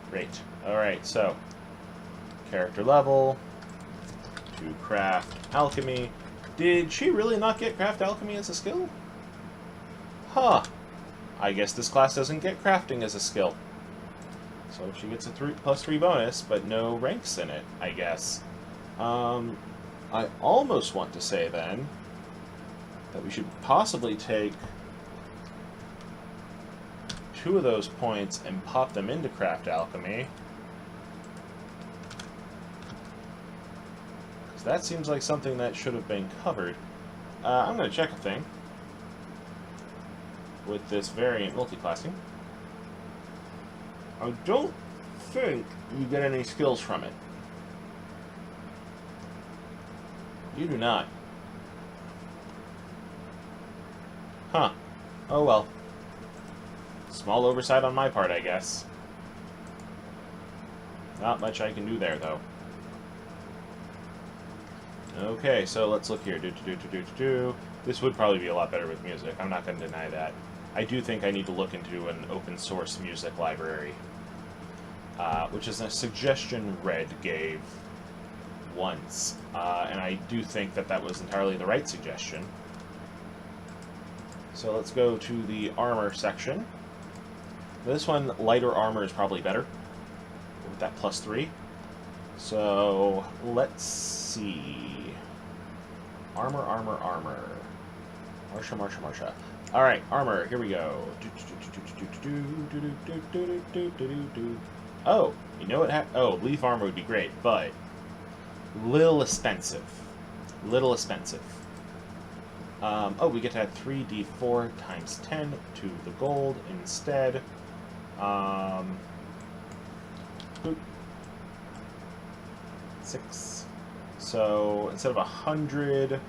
Great. Alright, so, character level, to craft alchemy. Did she really not get craft alchemy as a skill? Huh. I guess this class doesn't get crafting as a skill. So she gets a +3 bonus, but no ranks in it, I guess. I almost want to say, then, that we should possibly take 2 of those points and pop them into craft alchemy. Because that seems like something that should have been covered. I'm going to check a thing with this variant multiclassing. I don't think you get any skills from it. You do not. Huh. Oh well. Small oversight on my part, I guess. Not much I can do there, though. Okay, so let's look here. This would probably be a lot better with music. I'm not going to deny that. I do think I need to look into an open source music library, which is a suggestion Red gave once, and I do think that that was entirely the right suggestion. So let's go to the armor section. This one, lighter armor is probably better, with that +3. So, let's see. Armor. Marsha. Alright, armor, here we go. Oh, you know what oh, leaf armor would be great, but little expensive. Oh, we get to add 3d4 times 10 to the gold instead. Boop. 6. So instead of 100,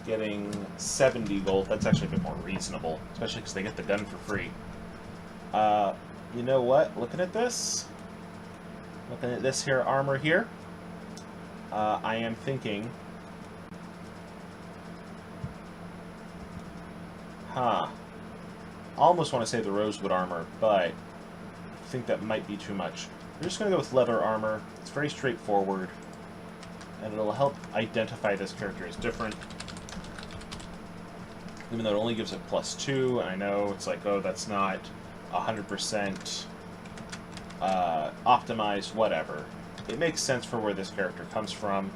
getting 70 gold. That's actually a bit more reasonable, especially because they get the gun for free. You know what? Looking at this here armor here, I am thinking, I almost want to say the rosewood armor, but I think that might be too much. We're just going to go with leather armor. It's very straightforward, and it'll help identify this character as different. Even though it only gives it +2, and I know it's like, oh, that's not 100% optimized, whatever. It makes sense for where this character comes from,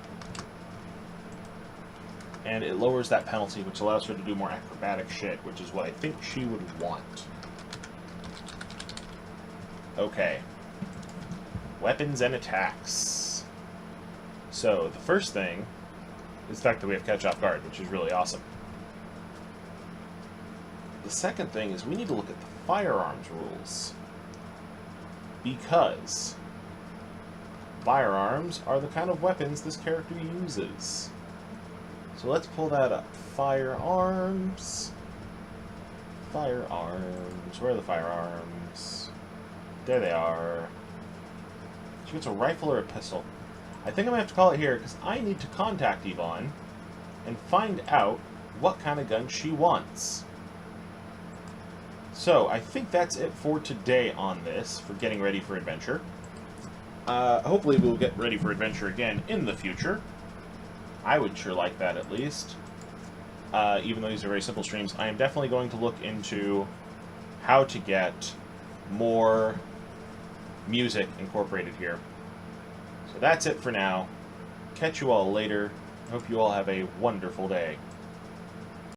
and it lowers that penalty, which allows her to do more acrobatic shit, which is what I think she would want. Okay. Weapons and attacks. So, the first thing is the fact that we have catch off guard, which is really awesome. The second thing is we need to look at the firearms rules, because firearms are the kind of weapons this character uses. So let's pull that up. Firearms. Where are the firearms? There they are. She gets a rifle or a pistol. I think I'm going to have to call it here, because I need to contact Yvonne and find out what kind of gun she wants. So, I think that's it for today on this, for getting ready for adventure. Hopefully we'll get ready for adventure again in the future. I would sure like that, at least. Even though these are very simple streams, I am definitely going to look into how to get more music incorporated here. So that's it for now. Catch you all later. Hope you all have a wonderful day.